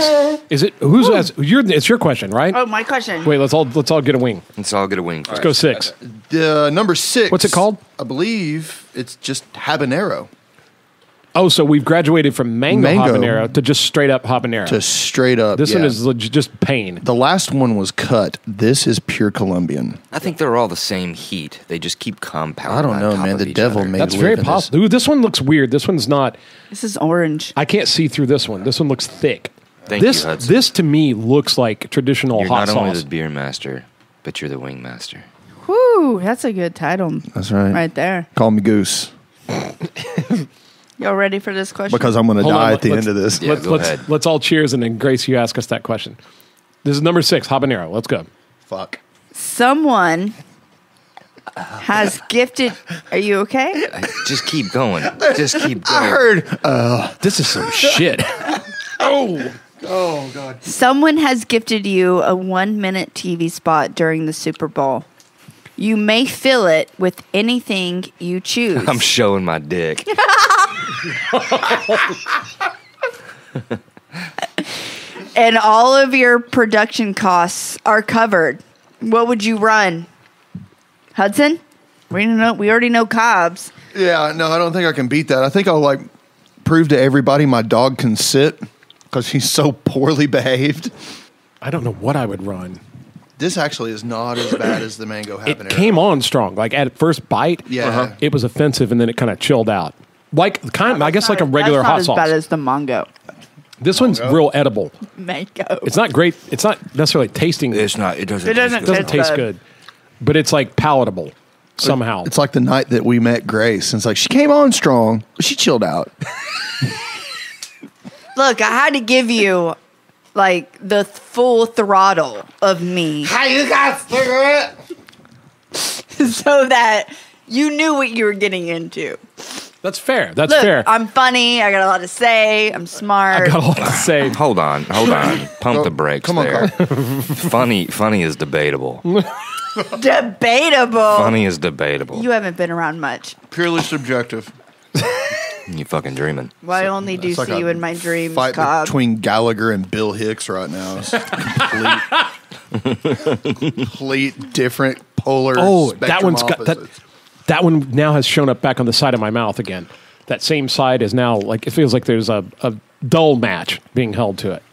Is it who's? It's your question, right? Oh, my question. Wait, let's all get a wing. Let's all get a wing. Let's go 6. Number 6. What's it called? I believe it's just habanero. Oh, so we've graduated from mango Mango. habanero to just straight up habanero. Just straight up. This one yeah. is just pain. The last one was cut. This is pure Colombian. I think they're all the same heat. They just keep compounding. I don't know, on top man. of The each devil other. made That's live very in this. possible. Ooh, this one looks weird. This one's not. This is orange. I can't see through this one. This one looks thick. Thank this you, Hudson. this to me looks like traditional You're hot not only sauce. the beer master, but you're the wing master. Whoo, that's a good title That's right. right there. Call me Goose Y'all ready for this question? because I'm going to Hold on, die at the let's- end of this. Yeah, go ahead. Let's all cheers, and then Grace, you ask us that question. This is number 6, habanero. Let's go. Fuck. Someone has gifted. Are you okay? Just keep going. Just keep going. I heard. This is some shit. Oh God. Someone has gifted you a 1-minute TV spot during the Super Bowl. You may fill it with anything you choose. I'm showing my dick. And all of your production costs are covered. What would you run? Hudson? We already know Cobb's. Yeah, no, I don't think I can beat that. I think I'll prove to everybody my dog can sit because he's so poorly behaved. I don't know what I would run. This actually is not as bad as the mango It habanero. came on strong. Like at first bite, Yeah. it was offensive, and then it kind of chilled out. I guess like a regular That's not hot as sauce. bad as the mango. This one's real edible. Mango. It's not great. It's not necessarily tasting. It's not. It doesn't. It doesn't It doesn't It's taste good. good, but it's like palatable somehow. It's like the night that we met Grace. And it's like she came on strong, but she chilled out. Look, I had to give you like the full throttle of me How you got cigarette? so that you knew what you were getting into. That's fair. That's Look, fair. I'm funny. I got a lot to say. I'm smart. I got a lot to say. Hold on. Pump the brakes come on, there. Funny is debatable. Debatable. Funny is debatable. You haven't been around much. Purely subjective. You fucking dreaming. Well, I only do It's like see a you in my dreams, Fight Cobb. between Gallagher and Bill Hicks right now. It's complete different polar. Oh, that spectrum one's got that. opposites. That one now has shown up back on the side of my mouth again. That same side is now like it feels like there's a dull match being held to it.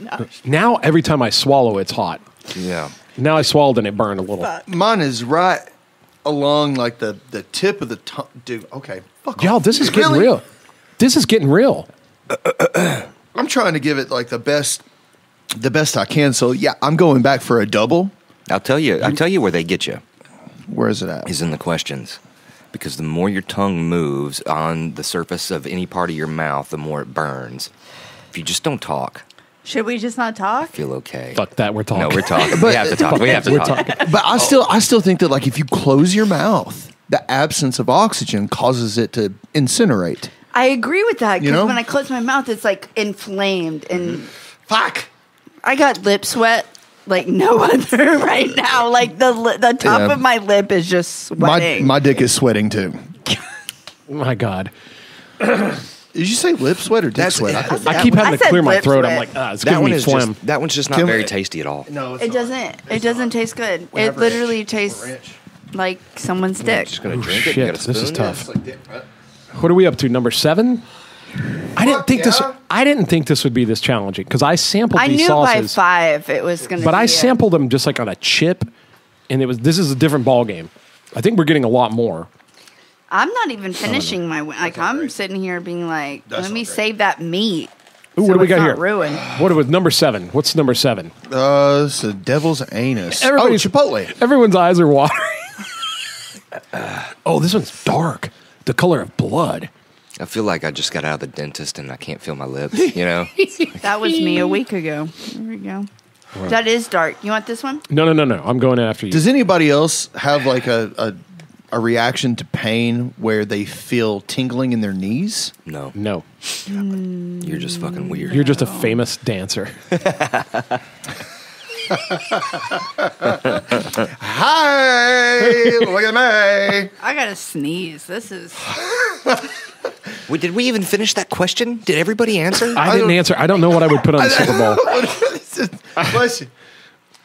Now every time I swallow, it's hot. Yeah. Now I swallowed and it burned a little. Mine is right along like the tip of the tongue. Dude, okay. Fuck Y'all, off. this is getting Really? real. This is getting real. I'm trying to give it like the best I can. So yeah, I'm going back for a double. I'll tell you where they get you Where is it at? is in the questions. Because the more your tongue moves on the surface of any part of your mouth, the more it burns. If you just don't talk, Should we just not talk? feel okay. Fuck that. We're talking. No, we're talking. We have to talk. We have to We're talk. talking. But I still think that like if you close your mouth, the absence of oxygen causes it to incinerate. I agree with that You because know? when I close my mouth, it's like inflamed, and Fuck. I got lip sweat like no other right now. Like the top Yeah. of my lip is just sweating. My dick is sweating too. My God. Did you say lip sweat or dick That's- sweat? I- couldn't- I keep having I to said clear my lip throat. sweat. I'm like, it's That giving one me is phlegm. just not Can very we- tasty at all. No, it's It not. doesn't. It doesn't taste good. It Whatever. literally tastes Ranch. like someone's dick. Just gonna Oh, drink it. You shit. got a This is spoon? tough. It's like dick, right? What are we up to? Number 7? I didn't think this. yeah. I didn't think this would be this challenging because I sampled I these knew sauces, by 5 it was going to. but I it. sampled them just like on a chip, and this is a different ball game. I think we're getting a lot more. I'm not even finishing my. Like I'm sitting here being like, That's let me not great. save that meat. Ooh, so what do we it's got not here? Ruined. What was number 7? What's number 7? It's a devil's anus. Everybody's- Chipotle. Everyone's eyes are watering. Oh, this one's dark. The color of blood. I feel like I just got out of the dentist and I can't feel my lips. You know, That was me a week ago. There we go. That is dark. You want this one? No. I'm going after you. Does anybody else have like a a reaction to pain where they feel tingling in their knees? No. No. You're just fucking weird. You're just a famous dancer. Hi, look at me. I gotta sneeze. This is. Wait, did we even finish that question? Did everybody answer? I didn't answer. I don't know what I would put on the Super Bowl. Question.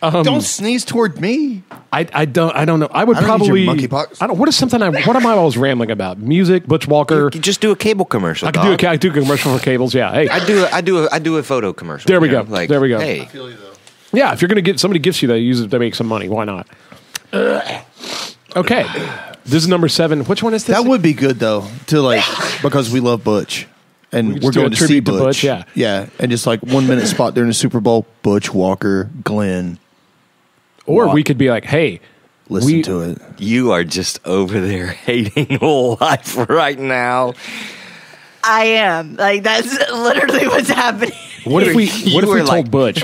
Don't sneeze toward me. I don't know. I would I don't need probably your monkeypox. I don't. What is something? What am I always rambling about? Music, Butch Walker. You just do a cable commercial. I could do a commercial for cables. Yeah. Hey. I do a photo commercial. There we you know, go. Like, There we go. Hey, Yeah. If you're gonna get somebody gifts you that, use it to make some money. Why not? Okay. This is number 7. Which one is this? That would be good though, because we love Butch, and could we're just do a going to see tribute to Butch. Butch, yeah. yeah, and just like 1 minute spot during the Super Bowl, Butch Walker, Glenn, Or Walk. we could be like, hey, listen to it. you are just over there hating life right now. I am. Like, that's literally what's happening. what if we You what if we were told like- Butch,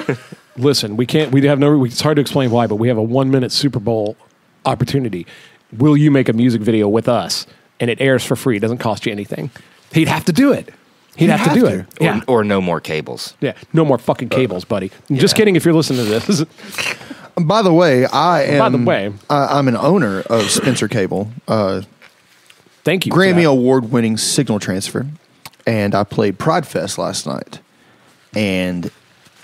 listen, we can't. We have no. It's hard to explain why, but we have a 1 minute Super Bowl opportunity. Will you make a music video with us? And it airs for free. It doesn't cost you anything. He'd have to do it. He'd have to do it. Yeah. Or no more cables. Yeah. No more fucking cables, buddy. Just kidding if you're listening to this. By the way, I'm an owner of Spencer Cable, Thank you. for Grammy that. Award-winning signal transfer, and I played Pride Fest last night, and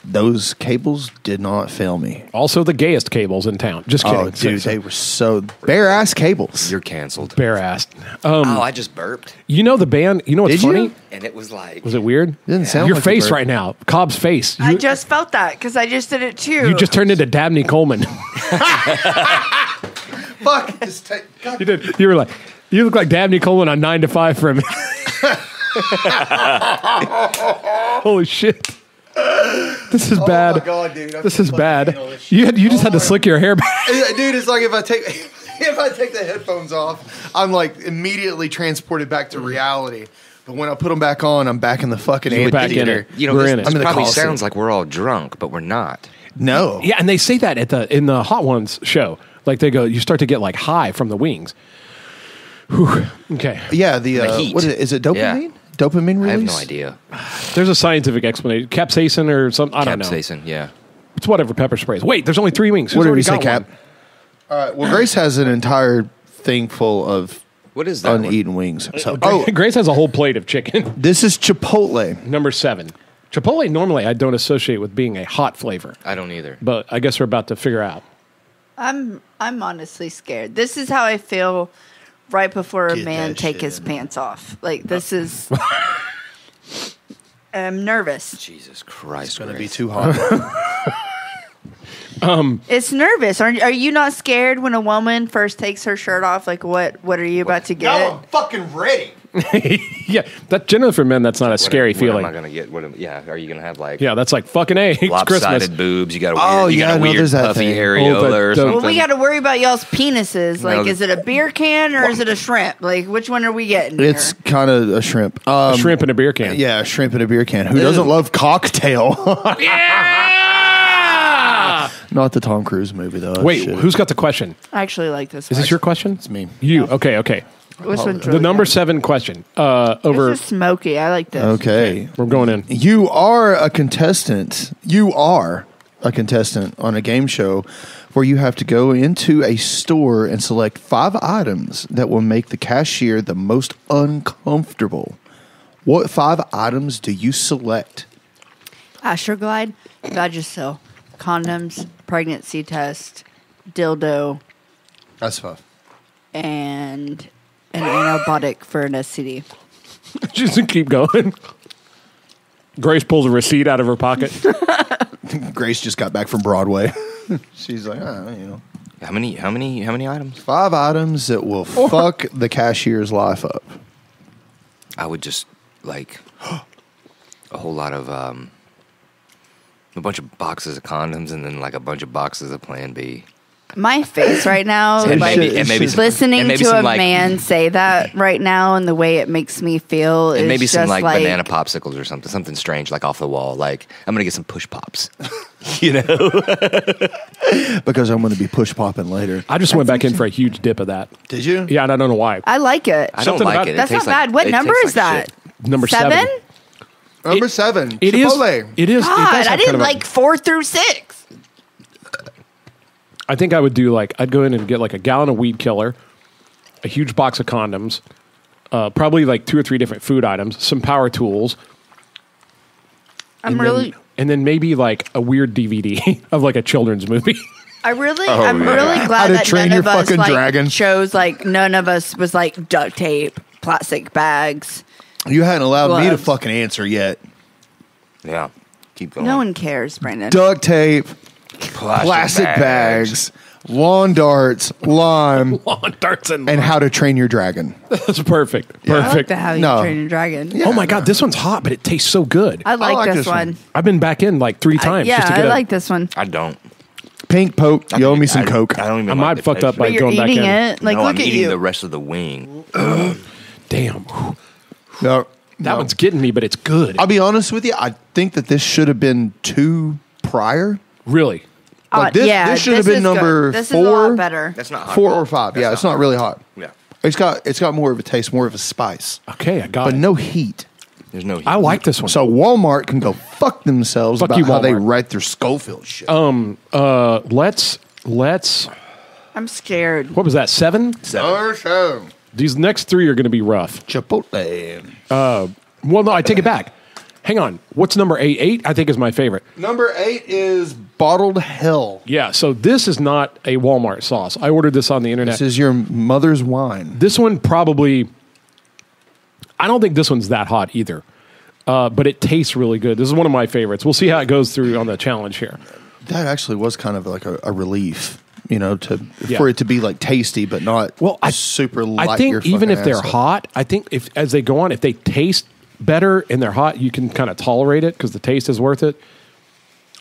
those cables did not fail me. Also the gayest cables in town. Just kidding. Oh, dude, they were so bare-ass cables. You're canceled. bare assed. Oh, I just burped. You know the band, you know what's Did you? funny? And it was like... Was it weird? Didn't sound Your like face a bird. right now, Cobb's face. I You, just felt that because I just did it too. you just turned into Dabney Coleman. Fuck. Just take, God. You did. You were like, you look like Dabney Coleman on 9 to 5 for a minute. Holy shit. This is bad. Oh my God, dude. I This can't is fucking bad. handle this shit. You just had to slick your hair back. Dude, it's like if I take the headphones off, I'm like immediately transported back to reality. But when I put them back on, I'm back in the fucking You're back in amphitheater. it. You know, We're this, in it. this I'm in the probably Coliseum. sounds like we're all drunk, but we're not. No. Yeah, and they say that in the Hot Ones show. Like they go, you start to get like high from the wings. Whew. Okay. Yeah, The heat. what is it? Is it dopamine? Yeah. Dopamine release? I have no idea. There's a scientific explanation. Capsaicin or something. I don't know. Capsaicin, yeah. It's whatever pepper sprays. Wait, there's only 3 wings. Who's What did already we say, got Cap? one? All right. Well, Grace has an entire thing full of What is that one? uneaten wings. So, Grace has a whole plate of chicken. this is Chipotle. Number 7. Chipotle normally I don't associate with being a hot flavor, I don't either. but I guess we're about to figure out. I'm honestly scared. This is how I feel right before a Get man that take shit his in. pants off. Like this is. I'm nervous. Jesus Christ. It's going to be Grace. too hot. It's nervous. Are you not scared when a woman first takes her shirt off? Like what are you about to get? fucking ready. Yeah, that generally for men that's not a scary What feeling. am I going to get? Are you going to have like Yeah, that's like fucking A. It's lopsided Christmas. boobs? You got a weird, Oh, you got yeah, a no, weird there's that puffy thing. areola Oh, but or the- something. Well, we got to worry about y'all's penises. Like, No. is it a beer can or is it a shrimp? Like, which one are we getting? here? It's kind of a shrimp. A shrimp in a beer can. Yeah, a shrimp in a beer can. Who doesn't love cocktail? Not the Tom Cruise movie, though. Wait, Shit. who's got the question? I actually like this. Is this your question? It's me. You. Okay, okay. Which one's The really number good? 7 question. Over. This is smoky. I like this. Okay. We're going in. You are a contestant. You are a contestant on a game show where you have to go into a store and select 5 items that will make the cashier the most uncomfortable. What 5 items do you select? Astroglide, Vagisil, condoms, pregnancy test, dildo, That's 5. and an antibiotic for an STD. Just keep going. Grace pulls a receipt out of her pocket. Grace just got back from Broadway. She's like, you know. How many items? 5 items that will fuck the cashier's life up. I would just like a whole lot of a bunch of boxes of condoms and then like a bunch of boxes of Plan B. My face right now, And like maybe- and maybe some- listening and maybe to some, a like- man say that right now, and the way it makes me feel, And is maybe some just like banana popsicles or something strange, like off the wall. Like I'm gonna get some push pops. You know, Because I'm going to be push popping later. I just went back in for a huge dip of that. Did you? Yeah, and I don't know why. I like it. I don't Something like about- it. It That's not tastes like- bad. What it number tastes is like that? shit. Number 7. Number 7. It is. Chipotle. It is. it God, does have I didn't kind of a- like 4 through 6. I think I would do like I'd go in and get like a gallon of weed killer, a huge box of condoms, probably like 2 or 3 different food items, some power tools. I'm really, And then maybe like a weird DVD of like a children's movie. I'm really glad How to that Train none Your of us Fucking like Dragon. chose like none of us was like duct tape, plastic bags. You hadn't allowed me to Gloves. fucking answer yet. Yeah, keep going. No one cares, Brandon. Duct tape, plastic bags, lawn darts, lime, Lawn darts and and How to Train Your Dragon. that's perfect. I like Perfect. the How You No. Train Your Dragon. Yeah. Oh my god, this one's hot, but it tastes so good. I like, like this this one. one. I've been back in like 3 times. Yeah, just to I get like this one. I don't. Pink Poke, you owe me some Coke. I don't even. I like might the fucked taste up of by But you're going back eating in. it. Like, no, look I'm at eating you. the rest of the wing. Damn, No, that one's getting me, but it's good. I'll be honest with you. I think that this should have been 2 prior. Really. Like this should have been is number good. This 4. is a lot better. That's not hot. 4 or 5. That's Yeah, it's not really hot. Yeah, It's got more of a taste, more of a spice, Okay, I got but it. no heat. there's no. Heat. I like this one. So Walmart can go fuck themselves Fuck about you, how they Walmart. write their Schofield shit. Let's. I'm scared. What was that? 7? So These next 3 are going to be rough. Chipotle. Well, no, I take it back. Hang on. What's number 8? 8, I think, is my favorite. Number 8 is Bottled Hell. Yeah, so this is not a Walmart sauce. I ordered this on the internet. This is your mother's wine. This one probably, I don't think this one's that hot either, but it tastes really good. This is one of my favorites. We'll see how it goes through on the challenge here. That actually was kind of like a relief, Yeah. for it to be like tasty, but not I super light. I think your even if fucking they're ass up. hot, I think if as they go on, if they taste better and they're hot, you can kind of tolerate it because the taste is worth it.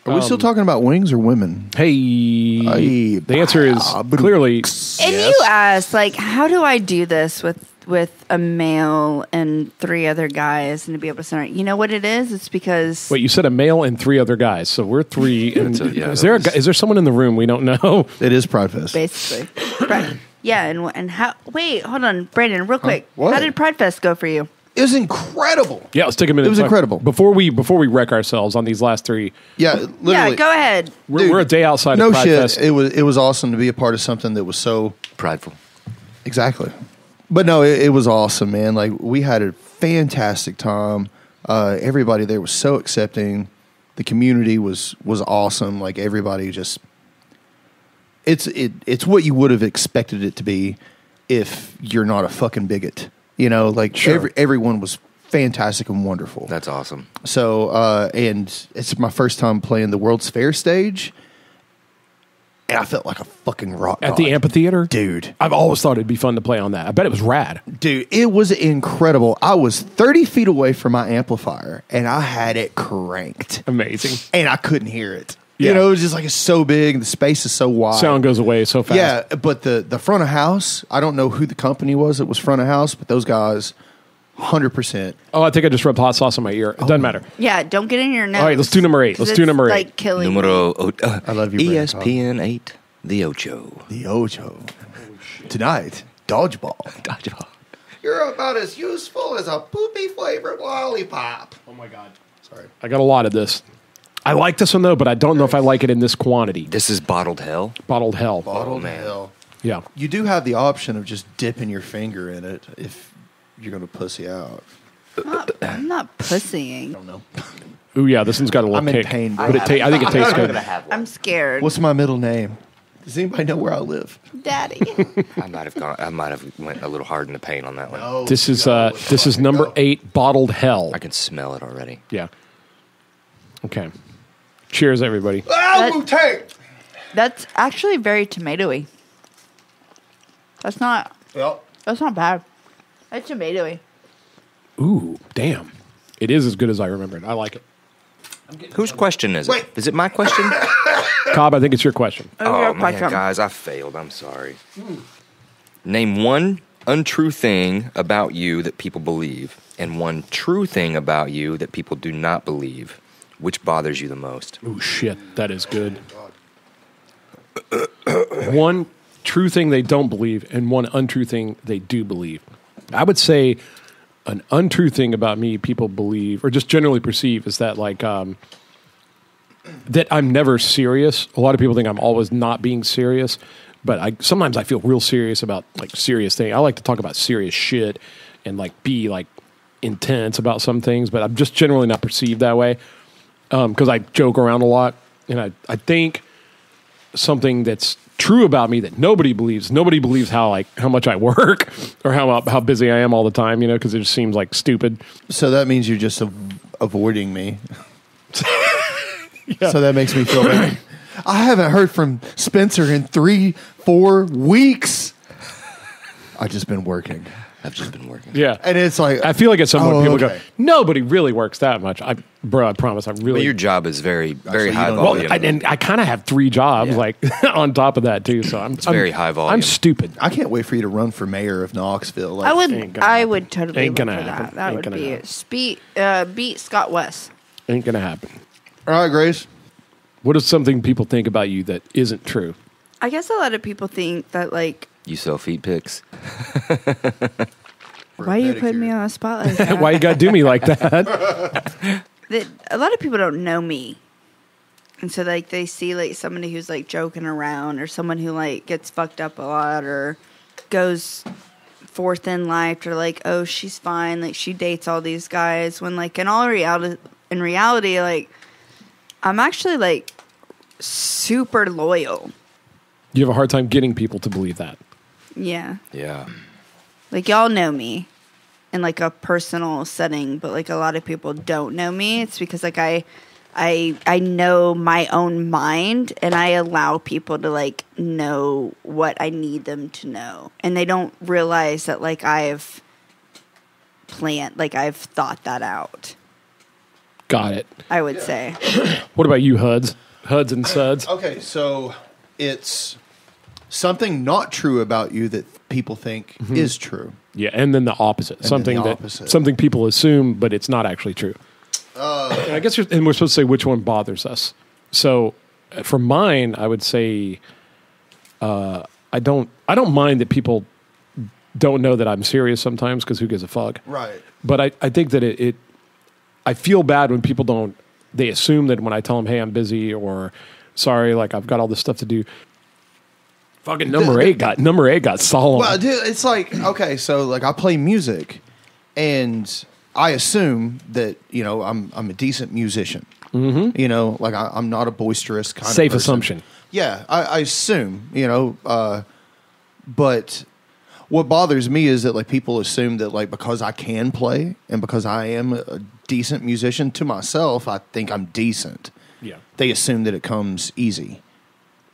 Are we still talking about wings or women? Hey, Aye. the answer is clearly And you asked, like, how do I do this with a male and 3 other guys and to be able to center? You know what it is? It's because wait. You said a male and 3 other guys, so we're 3. And yeah, is there that is there someone in the room we don't know? It is Pride Fest. basically, right? Yeah, and how? Wait, hold on, Brandon, real quick. What? How did Pride Fest go for you? It was incredible. Yeah, let's take a minute. It was incredible. Before we wreck ourselves on these last 3. Yeah, literally. Yeah, go ahead. We're a day outside No of Pride shit. Fest. It was awesome to be a part of something that was so prideful. exactly. But no, it was awesome, man. Like we had a fantastic time. Everybody there was so accepting. The community was awesome. Like everybody just it's what you would have expected it to be if you're not a fucking bigot. Like Sure. everyone was fantastic and wonderful. That's awesome. So, and it's my first time playing the World's Fair stage, and I felt like a fucking rock At god. the amphitheater? Dude. I've always thought it'd be fun to play on that. I bet it was rad. Dude, it was incredible. I was 30 feet away from my amplifier, and I had it cranked, Amazing. and I couldn't hear it. Yeah. It was just like it's so big, the space is so wide. Sound goes away so fast. Yeah, but the front of house, I don't know who the company was that was front of house, but those guys, 100%. Oh, I think I just rubbed hot sauce on my ear. It doesn't matter. Yeah, don't get in your nose. All right, let's do number 8. Let's do number 8. Like killing me. Numero. I love you, Brandon. ESPN 8. The Ocho. The Ocho. Tonight, dodgeball. Dodgeball. You're about as useful as a poopy flavored lollipop. Oh my God. Sorry. I got a lot of this. I like this one though, but I don't know if I like it in this quantity. This is bottled hell. Bottled hell. Bottled man. hell. Yeah. You do have the option of just dipping your finger in it if you're going to pussy out. I'm not pussying. I don't know. Ooh, yeah. This one's got a little I'm in kick. pain, But I think it tastes good. I'm scared. What's my middle name? Does anybody know where I live? Daddy? I might have went a little hard in the paint on that one. Oh, This is number 8, bottled hell. I can smell it already. Yeah. Okay. Cheers, everybody. Ah, Wu-Tang! That's actually very tomatoey. That's not Yep. bad. That's tomatoey. Ooh, damn. It is as good as I remembered. I like it. Whose question is Wait. it? Is it my question? Cobb, I think it's your question. Oh, man, guys, I failed. I'm sorry. Name one untrue thing about you that people believe and one true thing about you that people do not believe. Which bothers you the most? Oh, shit. That is good. One true thing they don't believe and one untrue thing they do believe. I would say an untrue thing about me people believe or just generally perceive is that like that I'm never serious. A lot of people think I'm always not being serious, but sometimes I feel real serious about like serious things. I like to talk about serious shit and like be like intense about some things, but I'm just generally not perceived that way because I joke around a lot. And I think something that's true about me that nobody believes how much I work or how busy I am all the time, you know, because it just seems like stupid. So that means you're just avoiding me. Yeah. So that makes me feel bad. I haven't heard from Spencer in 3-4 weeks. I've just been working. Yeah. And it's like, I feel like at some point people okay. go, nobody really works that much. I promise. I really. But your job is very, very high don't- volume. and I kind of have 3 jobs Yeah. like on top of that too. So I'm very high volume. I'm stupid. I can't wait for you to run for mayor of Knoxville. Like, I would totally Ain't look gonna for happen. that. That Ain't would gonna be happen. it. Beat Scott West. Ain't gonna happen. all right, Grace. What is something people think about you that isn't true? I guess a lot of people think that like, You sell feet pics. why are you putting me on a spot like that? Why you gotta do me like that? That a lot of people don't know me, and so like they see like somebody who's like joking around or someone who like gets fucked up a lot or goes forth in life or like, oh, she's fine, like she dates all these guys, when like in reality like I'm actually like super loyal. You have a hard time getting people to believe that. Yeah, Yeah. like y'all know me in like a personal setting, but like a lot of people don't know me. It's because like I know my own mind and I allow people to like know what I need them to know, and they don't realize that like I've thought that out. Got it. I would say. What about you, Huds? Huds and Suds? Okay, so it's something not true about you that people think is true. Yeah, and then the opposite. then Something the that opposite. something people assume, but it's not actually true. And I guess and we're supposed to say which one bothers us. So for mine, I would say I don't mind that people don't know that I'm serious sometimes because who gives a fuck? Right. But I think that I feel bad when people don't. They assume that when I tell them, "Hey, I'm busy," or "Sorry, like I've got all this stuff to do." Fucking number eight got solemn. Well, dude, it's like, okay, so like I play music, and I assume that I'm a decent musician. Mm-hmm. Like I'm not a boisterous kind Safe of person. assumption. Yeah, I assume. But what bothers me is that like people assume that like because I can play and because I am a decent musician to myself, I think I'm decent. Yeah. They assume that it comes easy.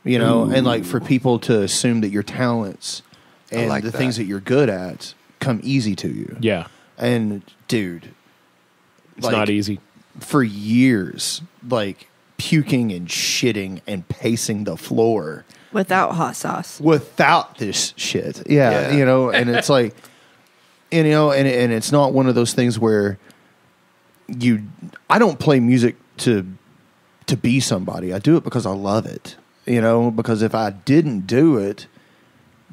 And like for people to assume that your talents and like the that. things that you're good at come easy to you. Yeah. And dude, It's not easy. For years, like puking and shitting and pacing the floor Without hot sauce. without this shit. Yeah. And it's like, and it's not one of those things where I don't play music to be somebody. I do it because I love it. Because if I didn't do it,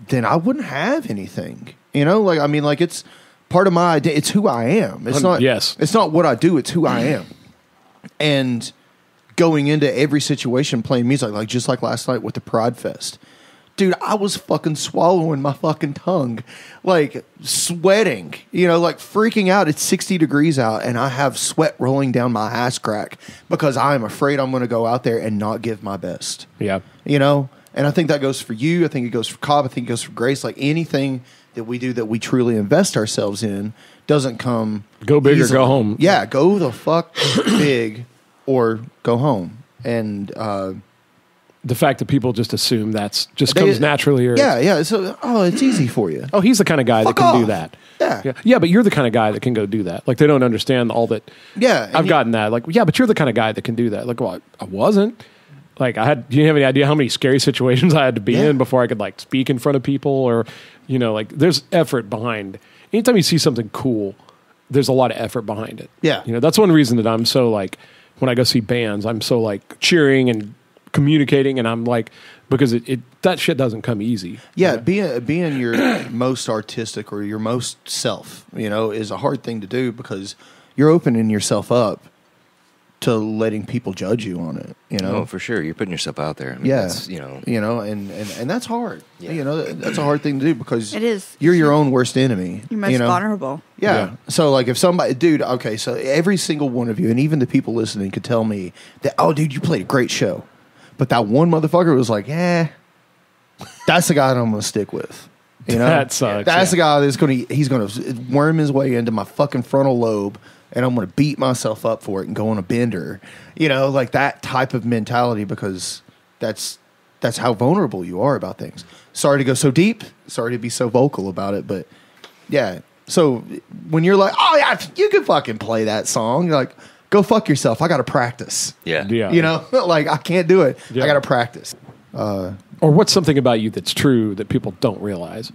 then I wouldn't have anything. It's part of my identity. It's who I am. It's not. Yes. It's not what I do. It's who I am. And going into every situation playing music, like just like last night with the Pride Fest, dude, I was fucking swallowing my fucking tongue, like sweating, like freaking out. It's 60 degrees out and I have sweat rolling down my ass crack because I am afraid I'm going to go out there and not give my best. Yeah. And I think that goes for you. I think it goes for Cobb. I think it goes for Grace. Like anything that we do that we truly invest ourselves in doesn't come Go big or easily. go home. Yeah, go the fuck big or go home. And The fact that people just assume that's just comes naturally. Or yeah. So it's easy for you. Oh, he's the kind of guy Fuck that can do off. that. Yeah. Yeah, but you're the kind of guy that can go do that. Like they don't understand all that. Yeah, and I've gotten that. Like, yeah, but you're the kind of guy that can do that. Like, well, I wasn't. Like do you have any idea how many scary situations I had to be Yeah. in before I could like speak in front of people, or like there's effort behind. Anytime you see something cool, there's a lot of effort behind it. Yeah. That's one reason that I'm so like when I go see bands, I'm so like cheering and communicating, and I'm like because it that shit doesn't come easy. Yeah, being your most artistic or your most self, is a hard thing to do because you're opening yourself up to letting people judge you on it. Oh, for sure. You're putting yourself out there. I mean, Yeah, that's, and that's hard. Yeah. That's a hard thing to do because It is. You're your own worst enemy. You're most vulnerable. Yeah. Yeah. So like if somebody, dude, okay, so every single one of you, and even the people listening, could tell me that, oh, dude, you played a great show, but that one motherfucker was like, that's the guy that I'm going to stick with. That sucks, That's the guy that's he's going to worm his way into my fucking frontal lobe, and I'm going to beat myself up for it and go on a bender. Like that type of mentality, because that's how vulnerable you are about things. Sorry to go so deep. Sorry to be so vocal about it, but yeah. So when you're like, oh yeah, you can fucking play that song, you're like, go fuck yourself. I got to practice. Yeah. Yeah. Like I can't do it. Yeah. I got to practice. Or what's something about you that's true that people don't realize?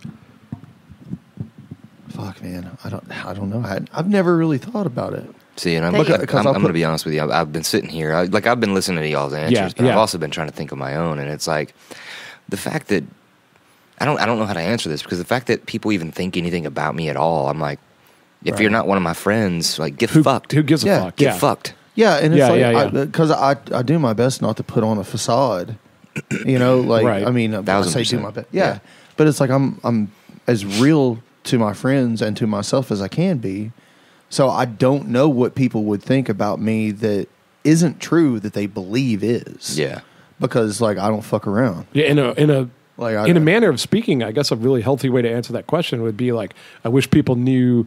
Fuck, man. I don't know. I've never really thought about it. See, and I'm Because going to be honest with you. I've been sitting here, I've been listening to y'all's answers, but yeah. I've also been trying to think of my own. And it's like the fact that I don't know how to answer this, because the fact that people even think anything about me at all, I'm like, if you're not one of my friends, like get fucked. Who gives a Yeah. fuck? Get fucked. Yeah, and it's Yeah, because I do my best not to put on a facade. Right. I mean, I say do 1000%. my best. Yeah. Yeah, but it's like I'm as real to my friends and to myself as I can be. So I don't know what people would think about me that isn't true that they believe is. Yeah. Because like I don't fuck around. Yeah, in a Like in a manner of speaking, I guess a really healthy way to answer that question would be like, I wish people knew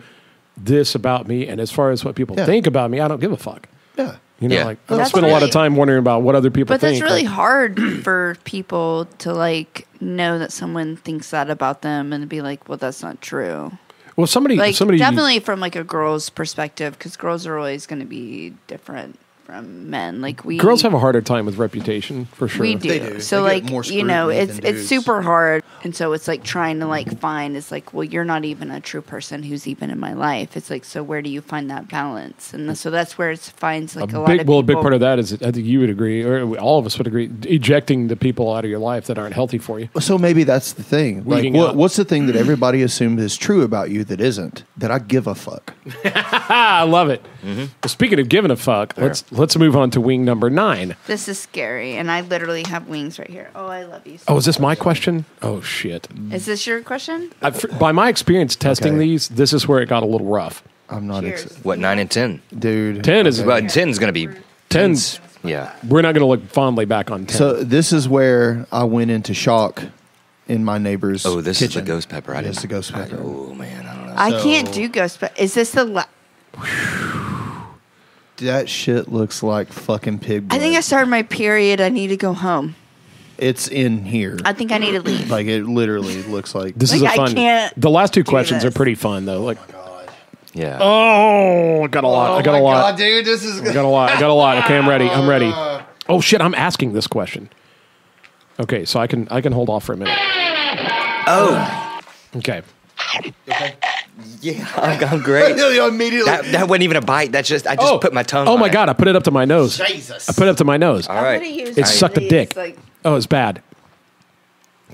this about me, and as far as what people Yeah. think about me, I don't give a fuck. Yeah. Yeah. Like I don't That's spend a lot of really- time wondering about what other people But think. that's really Like, hard for people to like know that someone thinks that about them and be like, well, that's not true. well, somebody Definitely from like a girl's perspective, because girls are always going to be different from men. Like girls have a harder time with reputation for sure. we do. They do. So They get like more it's scrutiny than it's dudes. super hard, and so it's like trying to like find. It's like, well, you're not even a true person who's even in my life. It's like, so where do you find that balance? And so that's where it finds like a lot of people. A big part of that is, I think you would agree, or all of us would agree, ejecting the people out of your life that aren't healthy for you. So maybe that's the thing. Like, Weeding out. what's the thing that everybody assumes is true about you that isn't? That I give a fuck. I love it. Well, speaking of giving a fuck, let's move on to wing number 9. This is scary, and I literally have wings right here. Oh, I love you. So Oh, is this my question? Oh shit! Is this your question? By my experience testing Okay. these, this is where it got a little rough. I'm not Cheers. What, 9 and 10? dude. 10 is Well, 10's going to be 10's. Yeah. We're not going to look fondly back on 10. So this is where I went into shock in my neighbor's Oh, this kitchen. is the ghost pepper. It's the ghost pepper. Oh, man. I don't know. I So- can't do ghost, but is this the? That shit looks like fucking pig blood. I think I started my period. I need to go home. It's in here. I think I need to leave. Like it literally looks like. this is like, a I fun. can't The last two do questions this. are pretty fun though. Like, Yeah. oh, I got a lot. I got a lot. dude, this is. I got a lot. I got a lot. Okay, I'm ready. I'm ready. Oh shit! I'm asking this question. Okay, so I can hold off for a minute. Oh. Okay. Yeah, I'm great. Immediately. That wasn't even a bite. That's just, I just put my tongue Oh on my it. god! I put it up to my nose. Jesus. I put it up to my nose. All right. It sucked a dick. Oh, it's bad.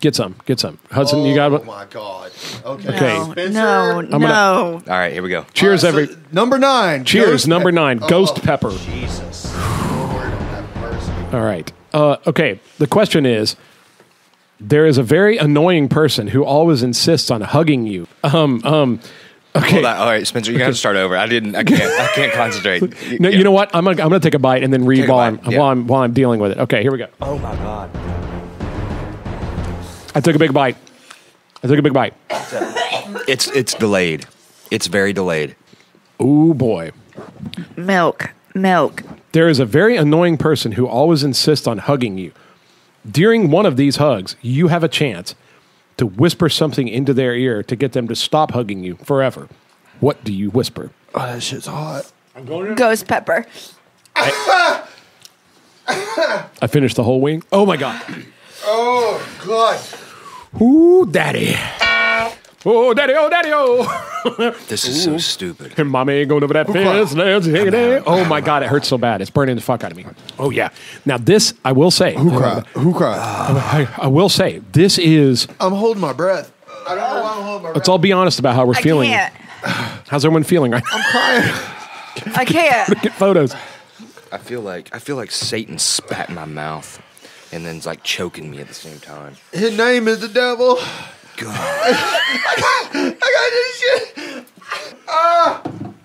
Get some. Get some. Hudson, you got Oh one? my god. Okay. Okay. No, Spencer? no, gonna- no. All right, here we go. Cheers, All right, every. so number 9. Cheers, Ghost number pepper. 9. Ghost Oh, pepper. Jesus. Lord have mercy. All right. Okay. The question is: there is a very annoying person who always insists on hugging you. Okay. Hold on. All right, Spencer, you got to start over. I can't concentrate. No, you know what? I'm gonna take a bite and then read Take a while bite, I'm yeah. while I'm dealing with it. Okay, here we go. Oh my god. I took a big bite. It's delayed. It's very delayed. Ooh boy. Milk. There is a very annoying person who always insists on hugging you. During one of these hugs, you have a chance to whisper something into their ear to get them to stop hugging you forever. What do you whisper? Oh, that shit's hot. Ghost pepper. I finished the whole wing. Oh my god. Oh God. Ooh, daddy. Oh, daddy, oh, daddy, oh. This is so stupid. And mommy ain't going over that fence. Oh my god, it hurts so bad. It's burning the fuck out of me. Oh yeah. Now this, I will say. Who cried? I will say, this is. I'm holding my breath. I don't know why I'm holding my breath. Let's all be honest about how we're feeling. Can't. How's everyone feeling right now? I'm crying. I can't. Get photos. I feel like Satan spat in my mouth, and then it's like choking me at the same time. His name is the devil. God. I got this shit.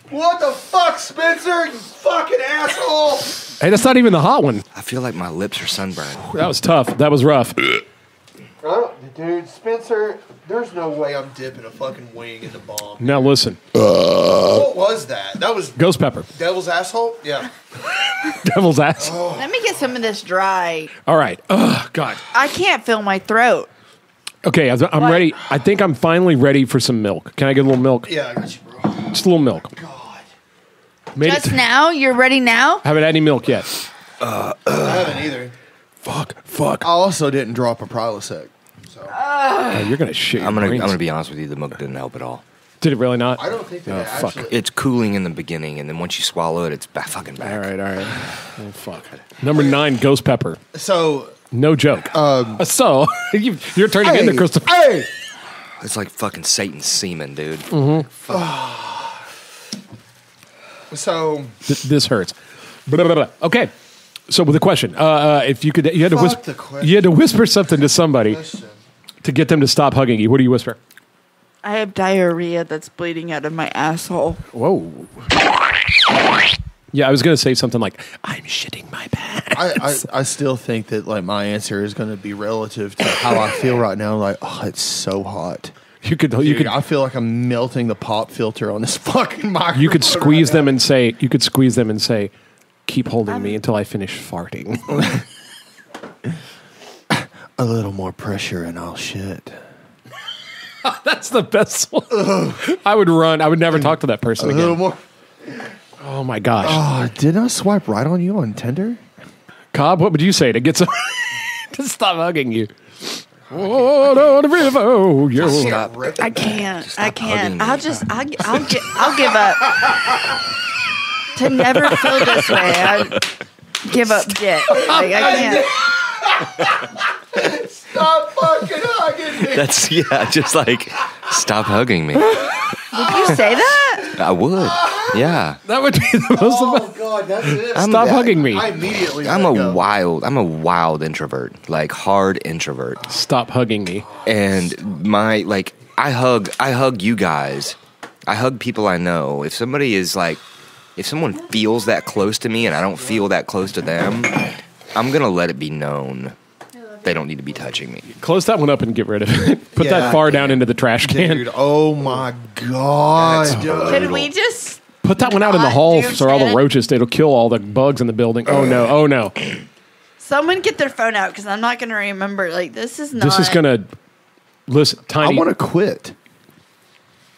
What the fuck, Spencer? You fucking asshole. Hey, that's not even the hot one. I feel like my lips are sunburned. That was tough. That was rough. Dude, Spencer, there's no way I'm dipping a fucking wing in the bomb. Now listen. What was that? That was Ghost pepper. devil's asshole? Yeah. Devil's ass. Let me get some of this dry. All right. Oh, God. I can't feel my throat. Okay, I'm ready. I think I'm finally ready for some milk. Can I get a little milk? Yeah, I got you, bro. Just a little milk. God. Made Just it. now? You're ready now? Haven't had any milk yet. I haven't either. Fuck. I also didn't drop a Prilosec. So. Oh, you're going to shit your I'm brains. gonna be honest with you. The milk didn't help at all. Did it really not? I don't think that Oh, fuck. actually... It's cooling in the beginning, and then once you swallow it, it's fucking back. All right. Oh, fuck. Number 9, ghost pepper. So... No joke. So, you're turning into Christopher. Hey! It's like fucking Satan's semen, dude. So... This hurts. Blah, blah, blah. Okay. So with the question, if you had to Fuck whisper, the question. you had to whisper something to somebody to get them to stop hugging you. What do you whisper? I have diarrhea that's bleeding out of my asshole. Whoa. Yeah, I was going to say something like, "I'm shitting my pants." I still think that like my answer is going to be relative to how I feel right now. Like, oh, it's so hot. You could I feel like I'm melting the pop filter on this fucking microphone. you could squeeze them and say, "Keep holding me until I finish farting." a little more pressure and I'll shit. That's the best one. I would run. I would never talk to that person A little again. more. Oh my gosh. Oh, didn't I swipe right on you on Tinder? Cobb, what would you say to get some to stop hugging you? Oh, no, the river. Oh, yo. Stop. I can't. Just I stop can't. hugging me. I'll give up. To never feel this way, I give up dick. Like, I can't. Stop fucking hugging me. That's just like stop hugging me. Did you say that? I would. Yeah. That would be the most. Oh God, that's it. Stop hugging me. I immediately. I'm let a go. wild introvert, like hard introvert. Stop hugging me. And I hug you guys. I hug people I know. If someone feels that close to me and I don't feel that close to them, I'm going to let it be known they don't need to be touching me. Close that one up and get rid of it. Put that far down into the trash can. Dude, oh my God. Could we just Put that one out in the not hall do for all the Shannon? roaches. It'll kill all the bugs in the building. Oh no. Oh no. Someone get their phone out because I'm not going to remember. Like, this is not. This is gonna listen. I Tiny. want to quit.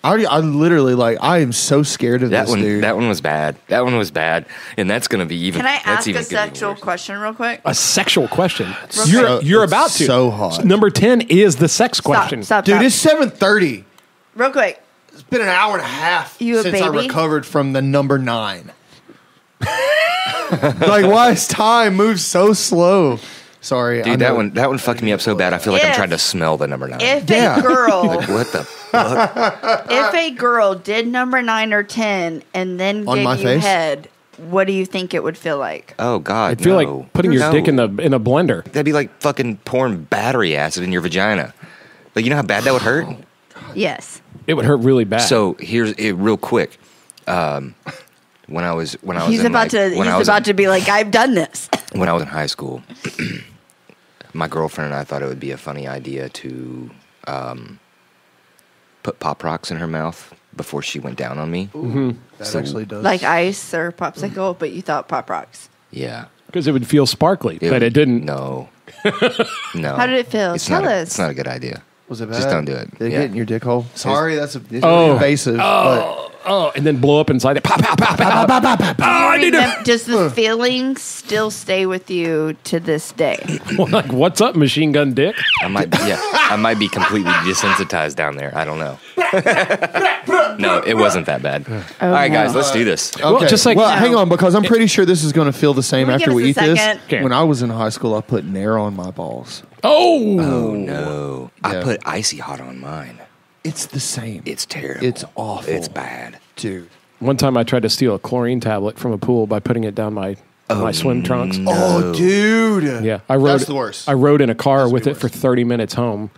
I literally I am so scared of That this, one, dude. that one was bad. That one was bad, and that's going to be even. Can I that's ask even a gonna be sexual worse. question real quick? a sexual question. So- You're it's about to. so hot. Number 10 is the sex question. Stop. Dude, it's 7:30. Real quick. It's been an hour and a half You a since I baby? recovered from the number 9. Why is time move so slow? Sorry, I Dude, know. that one fucked me up so bad. I feel like I'm If- trying to smell the number 9. If Yeah. a girl, What the fuck? if a girl did number 9 or 10 and then On my gave you face? head, what do you think it would feel like? Oh God! I feel no. like putting your No. dick in a blender. That'd be like fucking pouring battery acid in your vagina. Like, you know how bad that would hurt? Yes. It would hurt really bad. So here's it real quick. When I was He's in about to be like, I've done this. when I was in high school, my girlfriend and I thought it would be a funny idea to put Pop Rocks in her mouth before she went down on me. That actually does. Like ice or popsicle, but you thought Pop Rocks. Yeah, because it would feel sparkly, but it didn't. No, no. How did it feel? Tell us. It's not a good idea. was it bad? Just don't do it. Did it Yeah. get in your dick hole? Sorry, that's Oh. invasive. But and then blow up inside it. Pop, pop, pop, pop, pop, pop, pop. Oh, I need to. Does the feeling still stay with you to this day? Like, what's up, machine gun dick? I might be completely desensitized down there. I don't know. No, it wasn't that bad. All right, guys, let's do this. Okay. Well, just like- hang on, because I'm pretty sure this is going to feel the same Can we after give we us eat a this. second? Okay. When I was in high school, I put Nair on my balls. Oh, Oh no! I Yeah. put icy hot on mine. It's the same. It's terrible. It's awful. It's bad. Dude. one time I tried to steal a chlorine tablet from a pool by putting it down my swim trunks. Oh, dude. Yeah, I rode. That's the worst. I rode in a car That's with the it for worst. 30 minutes home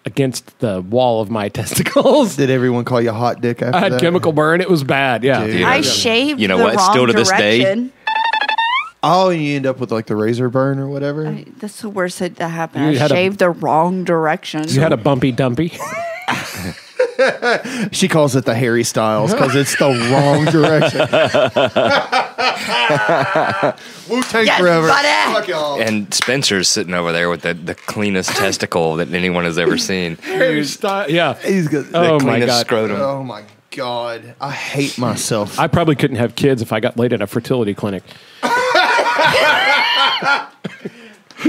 against the wall of my testicles. Did everyone call you hot dick after I had that? chemical burn. It was bad. Yeah. Dude. I Yeah. shaved You know the what? wrong Still to this day- direction. Oh, and you end up with like the razor burn or whatever? That's the worst that happened. You I had a- shaved the wrong direction. You had a bumpy dumpy. She calls it the Harry Styles because it's the wrong direction. Wu-Tang Yes, forever. buddy. Fuck y'all. And Spencer's sitting over there with the cleanest testicle that anyone has ever seen. Yeah. He's good. Oh, the my cleanest God. scrotum. Oh my God. I hate myself. I probably couldn't have kids if I got laid at a fertility clinic.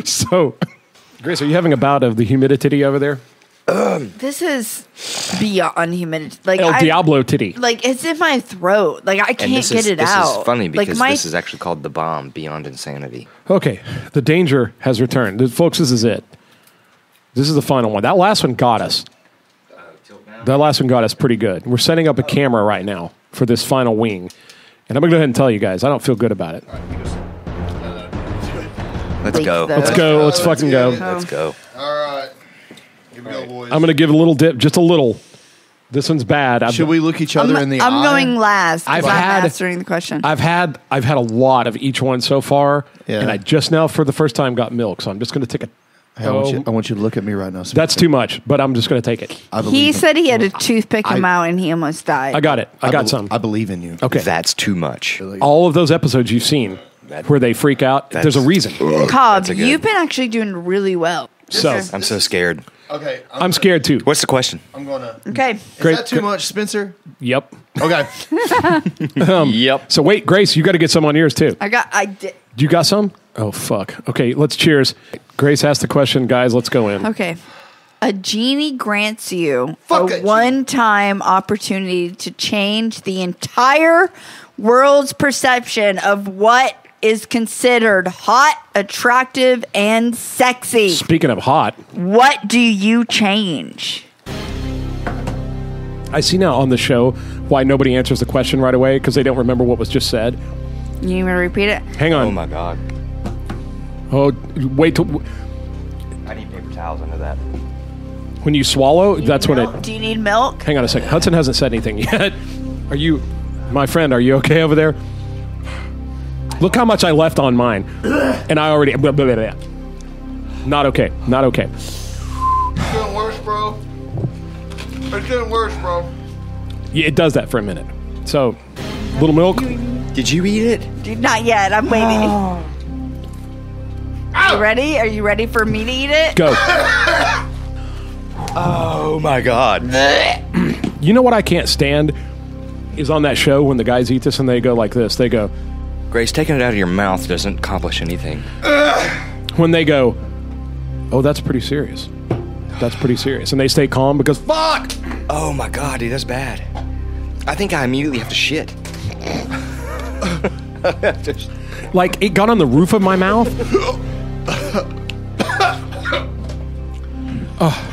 So, Grace, are you having a bout of the humidity over there? This is beyond humidity. Like El Diablo titty. Like it's in my throat. Like I And can't this get it this out. is funny because like my, this is actually called The Bomb Beyond Insanity. Okay, the danger has returned. Folks, this is it. This is the final one. That last one got us. That last one got us pretty good. We're setting up a camera right now for this final wing. And I'm going to go ahead and tell you guys, I don't feel good about it. Let's Wait, go. though. Let's go. Let's fucking go. Let's go. All right. Here we go, boys. I'm going to give a little dip, just a little. This one's bad. Should we look each other in the eye? I'm going last I've because I'm had- answering the question. I've had a lot of each one so far, Yeah. and I just now for the first time got milk, so I'm just going to take a. Hey, I want you to look at me right now. That's too much, but I'm just going to take it. I believe He in- said he had a toothpick him out and he almost died. I got it. I got some. I believe in you. Okay. That's too much. All of those episodes you've seen where they freak out, there's a reason. Cobb, That's a good- you've been actually doing really well. So I'm so scared. Okay. I'm scared too. What's the question? I'm going to. Okay. Is Great. that too much, Spencer? Yep. Okay. Yep. So wait, Grace, you got to get some on yours too. I did. You got some? Oh fuck. Okay, let's cheers. Grace asked the question, guys. Let's go in. Okay. A genie grants you Fuck a a genie. one-time opportunity to change the entire world's perception of what is considered hot, attractive, and sexy. Speaking of hot, What do you change? I see now on the show why nobody answers the question right away because they don't remember what was just said. You need me to repeat it? Hang on. Oh my God. Oh, wait till I need paper towels under that. when you swallow. That's when it. Do you need milk? Hang on a second. Hudson hasn't said anything yet. Are you, my friend? Are you okay over there? Look how much I left on mine, and I already. Blah, blah, blah, blah. Not okay. Not okay. It's getting worse, bro. It's getting worse, bro. Yeah, it does that for a minute. So, little milk. Did you eat it? Dude, not yet. I'm waiting. You ready? Are you ready for me to eat it? Go. Oh my God. You know what I can't stand is on that show when the guys eat this and they go like this. They go Grace, taking it out of your mouth doesn't accomplish anything. when they go, "Oh, that's pretty serious. That's pretty serious," and they stay calm because fuck. Oh my God, dude, that's bad. I think I immediately have to shit. Like it got on the roof of my mouth.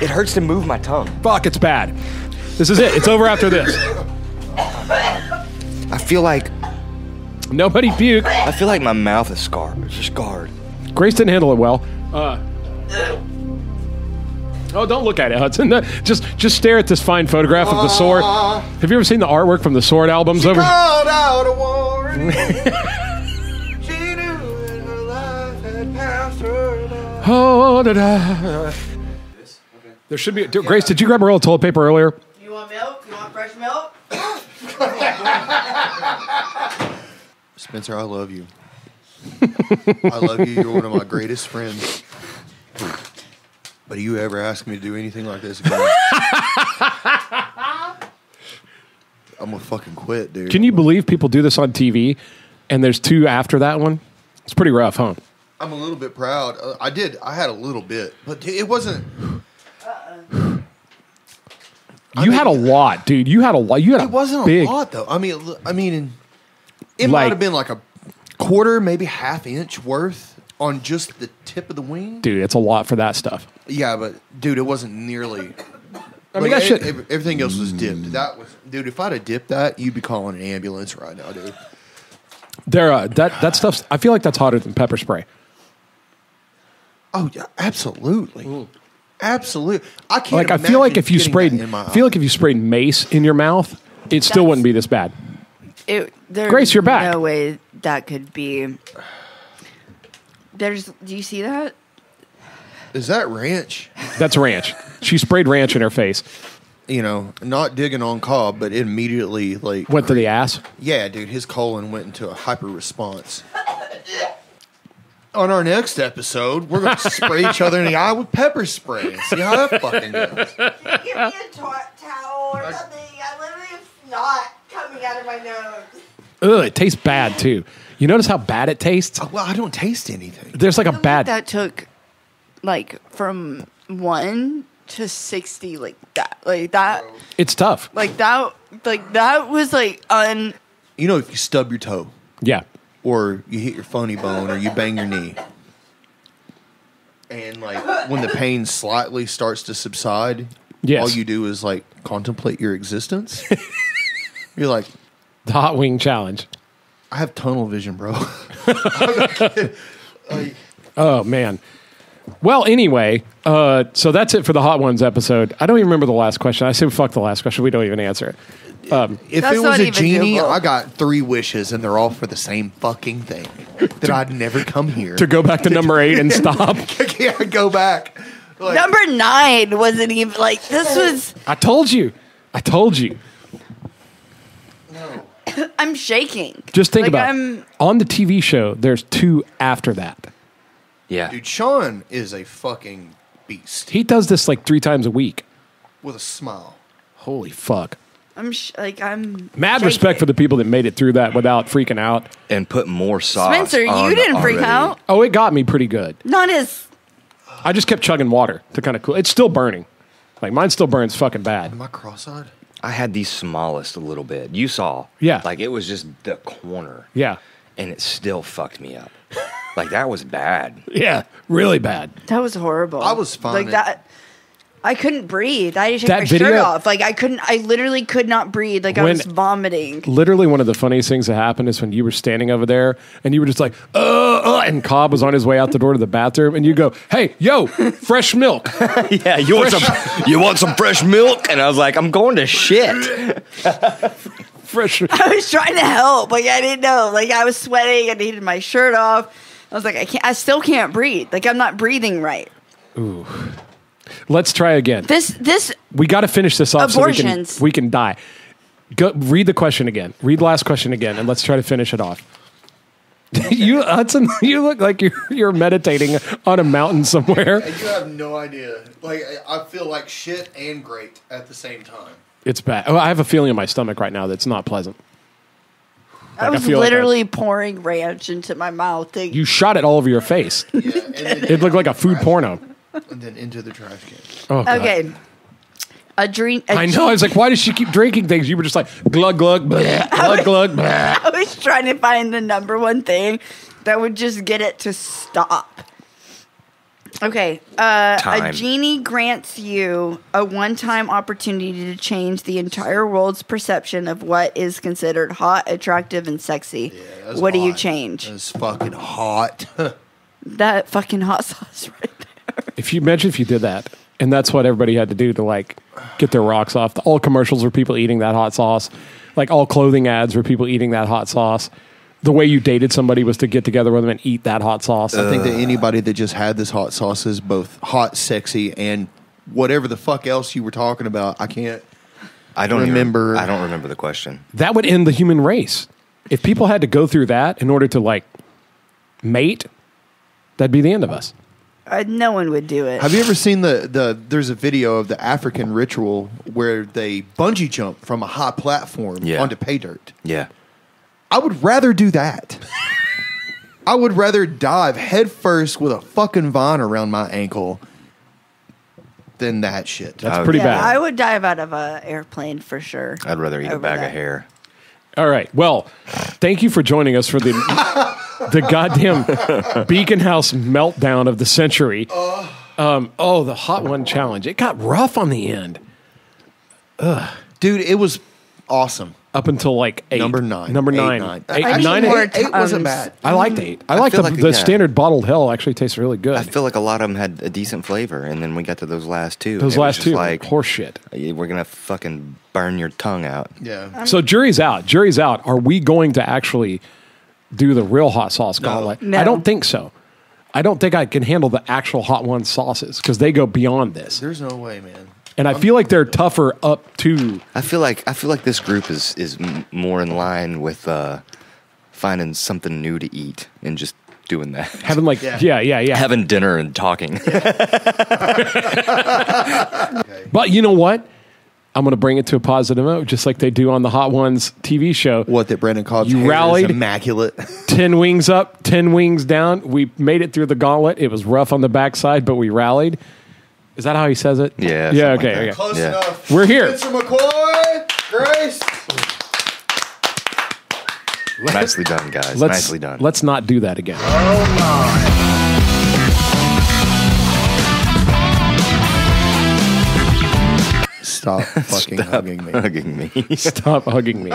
It hurts to move my tongue. Fuck, it's bad. This is it. It's over after this. I feel like Nobody puke. my mouth is scarred. It's just scarred. Grace didn't handle it well. Oh, don't look at it, Hudson. No, just stare at this fine photograph of the sword. Have you ever seen the artwork from the Sword albums? Over. Called out a warning. She knew that her life had passed her by. Oh, da-da. There should be. Grace, did you grab a roll of toilet paper earlier? You want milk? You want fresh milk? Spencer, I love you. I love you. You're one of my greatest friends. But do you ever ask me to do anything like this again? I'm I'm gonna fucking quit, dude. Can you believe people do this on TV and there's 2 after that one? It's pretty rough, huh? I'm a little bit proud. I had a little bit, but it wasn't. You had a lot, dude. You had a lot. You had It wasn't big, a lot though. I mean, it Like- might have been like a quarter, maybe half inch worth on just the tip of the wing. dude. It's a lot for that stuff. Yeah, but dude, it wasn't nearly. I mean, that shit. Everything else was dipped. That was, dude. If I'd have dipped that, you'd be calling an ambulance right now, dude. That stuff's. I feel like that's hotter than pepper spray. Oh yeah, absolutely, absolutely. I can't. Like I feel like imagine if you getting sprayed, that in my I feel eye. like if you sprayed mace in your mouth, it still wouldn't be this bad. There's Grace, you're back. No way that could be. Do you see that? Is that ranch? That's ranch. She sprayed ranch in her face. You know, not digging on Cobb, but it immediately like Went to the ass. yeah, dude, his colon went into a hyper response. On our next episode, we're going to spray each other in the eye with pepper spray and see how that fucking goes. Give me a towel or something. I literally have snot coming out of my nose. Ugh, it tastes bad too. You notice how bad it tastes? Well, I don't taste anything. There's like a bad. That took like from 1 to 60, like that. It's tough. Like that was like You know, if you stub your toe Yeah. or you hit your funny bone or you bang your knee, and like when the pain slightly starts to subside, Yes. all you do is like contemplate your existence. You're like, The hot wing challenge. I have tunnel vision, bro. Oh man. Well, anyway, so that's it for the Hot Ones episode. I don't even remember the last question. I said fuck the last question. We don't even answer it. If That's it was not a even genie, doable. I got 3 wishes, and they're all for the same fucking thing. That I'd never come here. To go back to number 8 and stop. Yeah, go back. Like, number 9 wasn't even like this was. I told you. I'm shaking. Just think Like, about it. On the TV show, there's 2 after that. Yeah. dude, Sean is a fucking beast He does this like 3 times a week. with a smile. Holy fuck. I'm Mad shaking. respect for the people that made it through that without freaking out. And put more sauce. Spencer. You on didn't freak already. out. Oh, it got me pretty good. Not as. I just kept chugging water to kind of cool. It's still burning. Like mine still burns fucking bad. Am I cross-eyed? I had the smallest a little bit. You saw. Yeah. Like it was just the corner. Yeah. And it still fucked me up. Like that was bad. Yeah. Really bad. That was horrible. I was fine Like at- that. I couldn't breathe. I had to take That my shirt video- off. Like I literally could not breathe. Like I When- was vomiting. Literally, one of the funniest things that happened is when you were standing over there and you were just like, and Cobb was on his way out the door to the bathroom, and you go, "Hey, yo, fresh milk." Yeah, you want some fresh milk? And I was like, I'm going to shit. Fresh. I was trying to help. Like I didn't know. Like I was sweating. I needed my shirt off. I was like, I still can't breathe. Like I'm not breathing right. Let's try again. This We got to finish this off Abortions. so we can die. Go read the question again. Read the last question again, and let's try to finish it off. You, Hudson, you look like you're meditating on a mountain somewhere. You have no idea. Like, I feel like shit and great at the same time. It's bad. Oh, I have a feeling in my stomach right now that's not pleasant. I I was feel like literally pouring ranch into my mouth. To, You shot it all over your face. Yeah, and then, It looked like a food porno. and then into the trash can. Oh, God. okay. A drink. I know. I was like, why does she keep drinking things? You were just like, glug, glug, bleh, glug, glug, bleh. I was trying to find the number one thing that would just get it to stop. Okay. A Time. genie grants you a one-time opportunity to change the entire world's perception of what is considered hot, attractive, and sexy. That's What do you hot. change? That's fucking hot. That fucking hot sauce right there. If you imagine if you did that, and that's what everybody had to do to like get their rocks off. All commercials were people eating that hot sauce. Like all clothing ads were people eating that hot sauce. The way you dated somebody was to get together with them and eat that hot sauce. I think that anybody that just had this hot sauce is both hot, sexy, and whatever the fuck else you were talking about. I can't. I don't Remember- I don't remember the question. That would end the human race. If people had to go through that in order to like mate, that'd be the end of us. No one would do it. Have you ever seen there's a video of the African ritual where they bungee jump from a high platform onto pay dirt? Yeah. I would rather do that. I would rather dive headfirst with a fucking vine around my ankle than that shit. That's pretty bad. I would dive out of an airplane for sure. I'd rather eat a over bag that. of hair. All right. Well, thank you for joining us for the goddamn Beacon House meltdown of the century. The Hot One challenge. It got rough on the end. Dude, it was awesome. Up until like 8. Number 9. Number 9. 9. Eight, I need 9 more and 8. 8 wasn't bad. I liked 8. I liked feel the, like, the yeah. standard bottled hell actually tastes really good. I feel like a lot of them had a decent flavor, and then we got to those last two. Those and it was last just two, like horse shit. we're gonna fucking burn your tongue out. Yeah. So jury's out. Jury's out. Are we going to actually do the real hot sauce gauntlet? No. I don't think so. I don't think I can handle the actual Hot One sauces because they go beyond this. There's no way, man. And I feel like they're tougher up to. I feel like this group is more in line with finding something new to eat and just doing that. Having like, yeah. Having dinner and talking. But you know what? I'm going to bring it to a positive note, just like they do on the Hot Ones TV show. What, that Brandon Cobb's You hair rallied? is immaculate. 10 wings up, 10 wings down. We made it through the gauntlet. It was rough on the backside, but we rallied. Is that how he says it? Yeah. Yeah, something okay. like that. Close Yeah. enough. We're here. Spencer McCoy, Grace. Nicely done, guys. Nicely done. Let's not do that again. Stop fucking hugging me. Hugging me. Stop hugging me.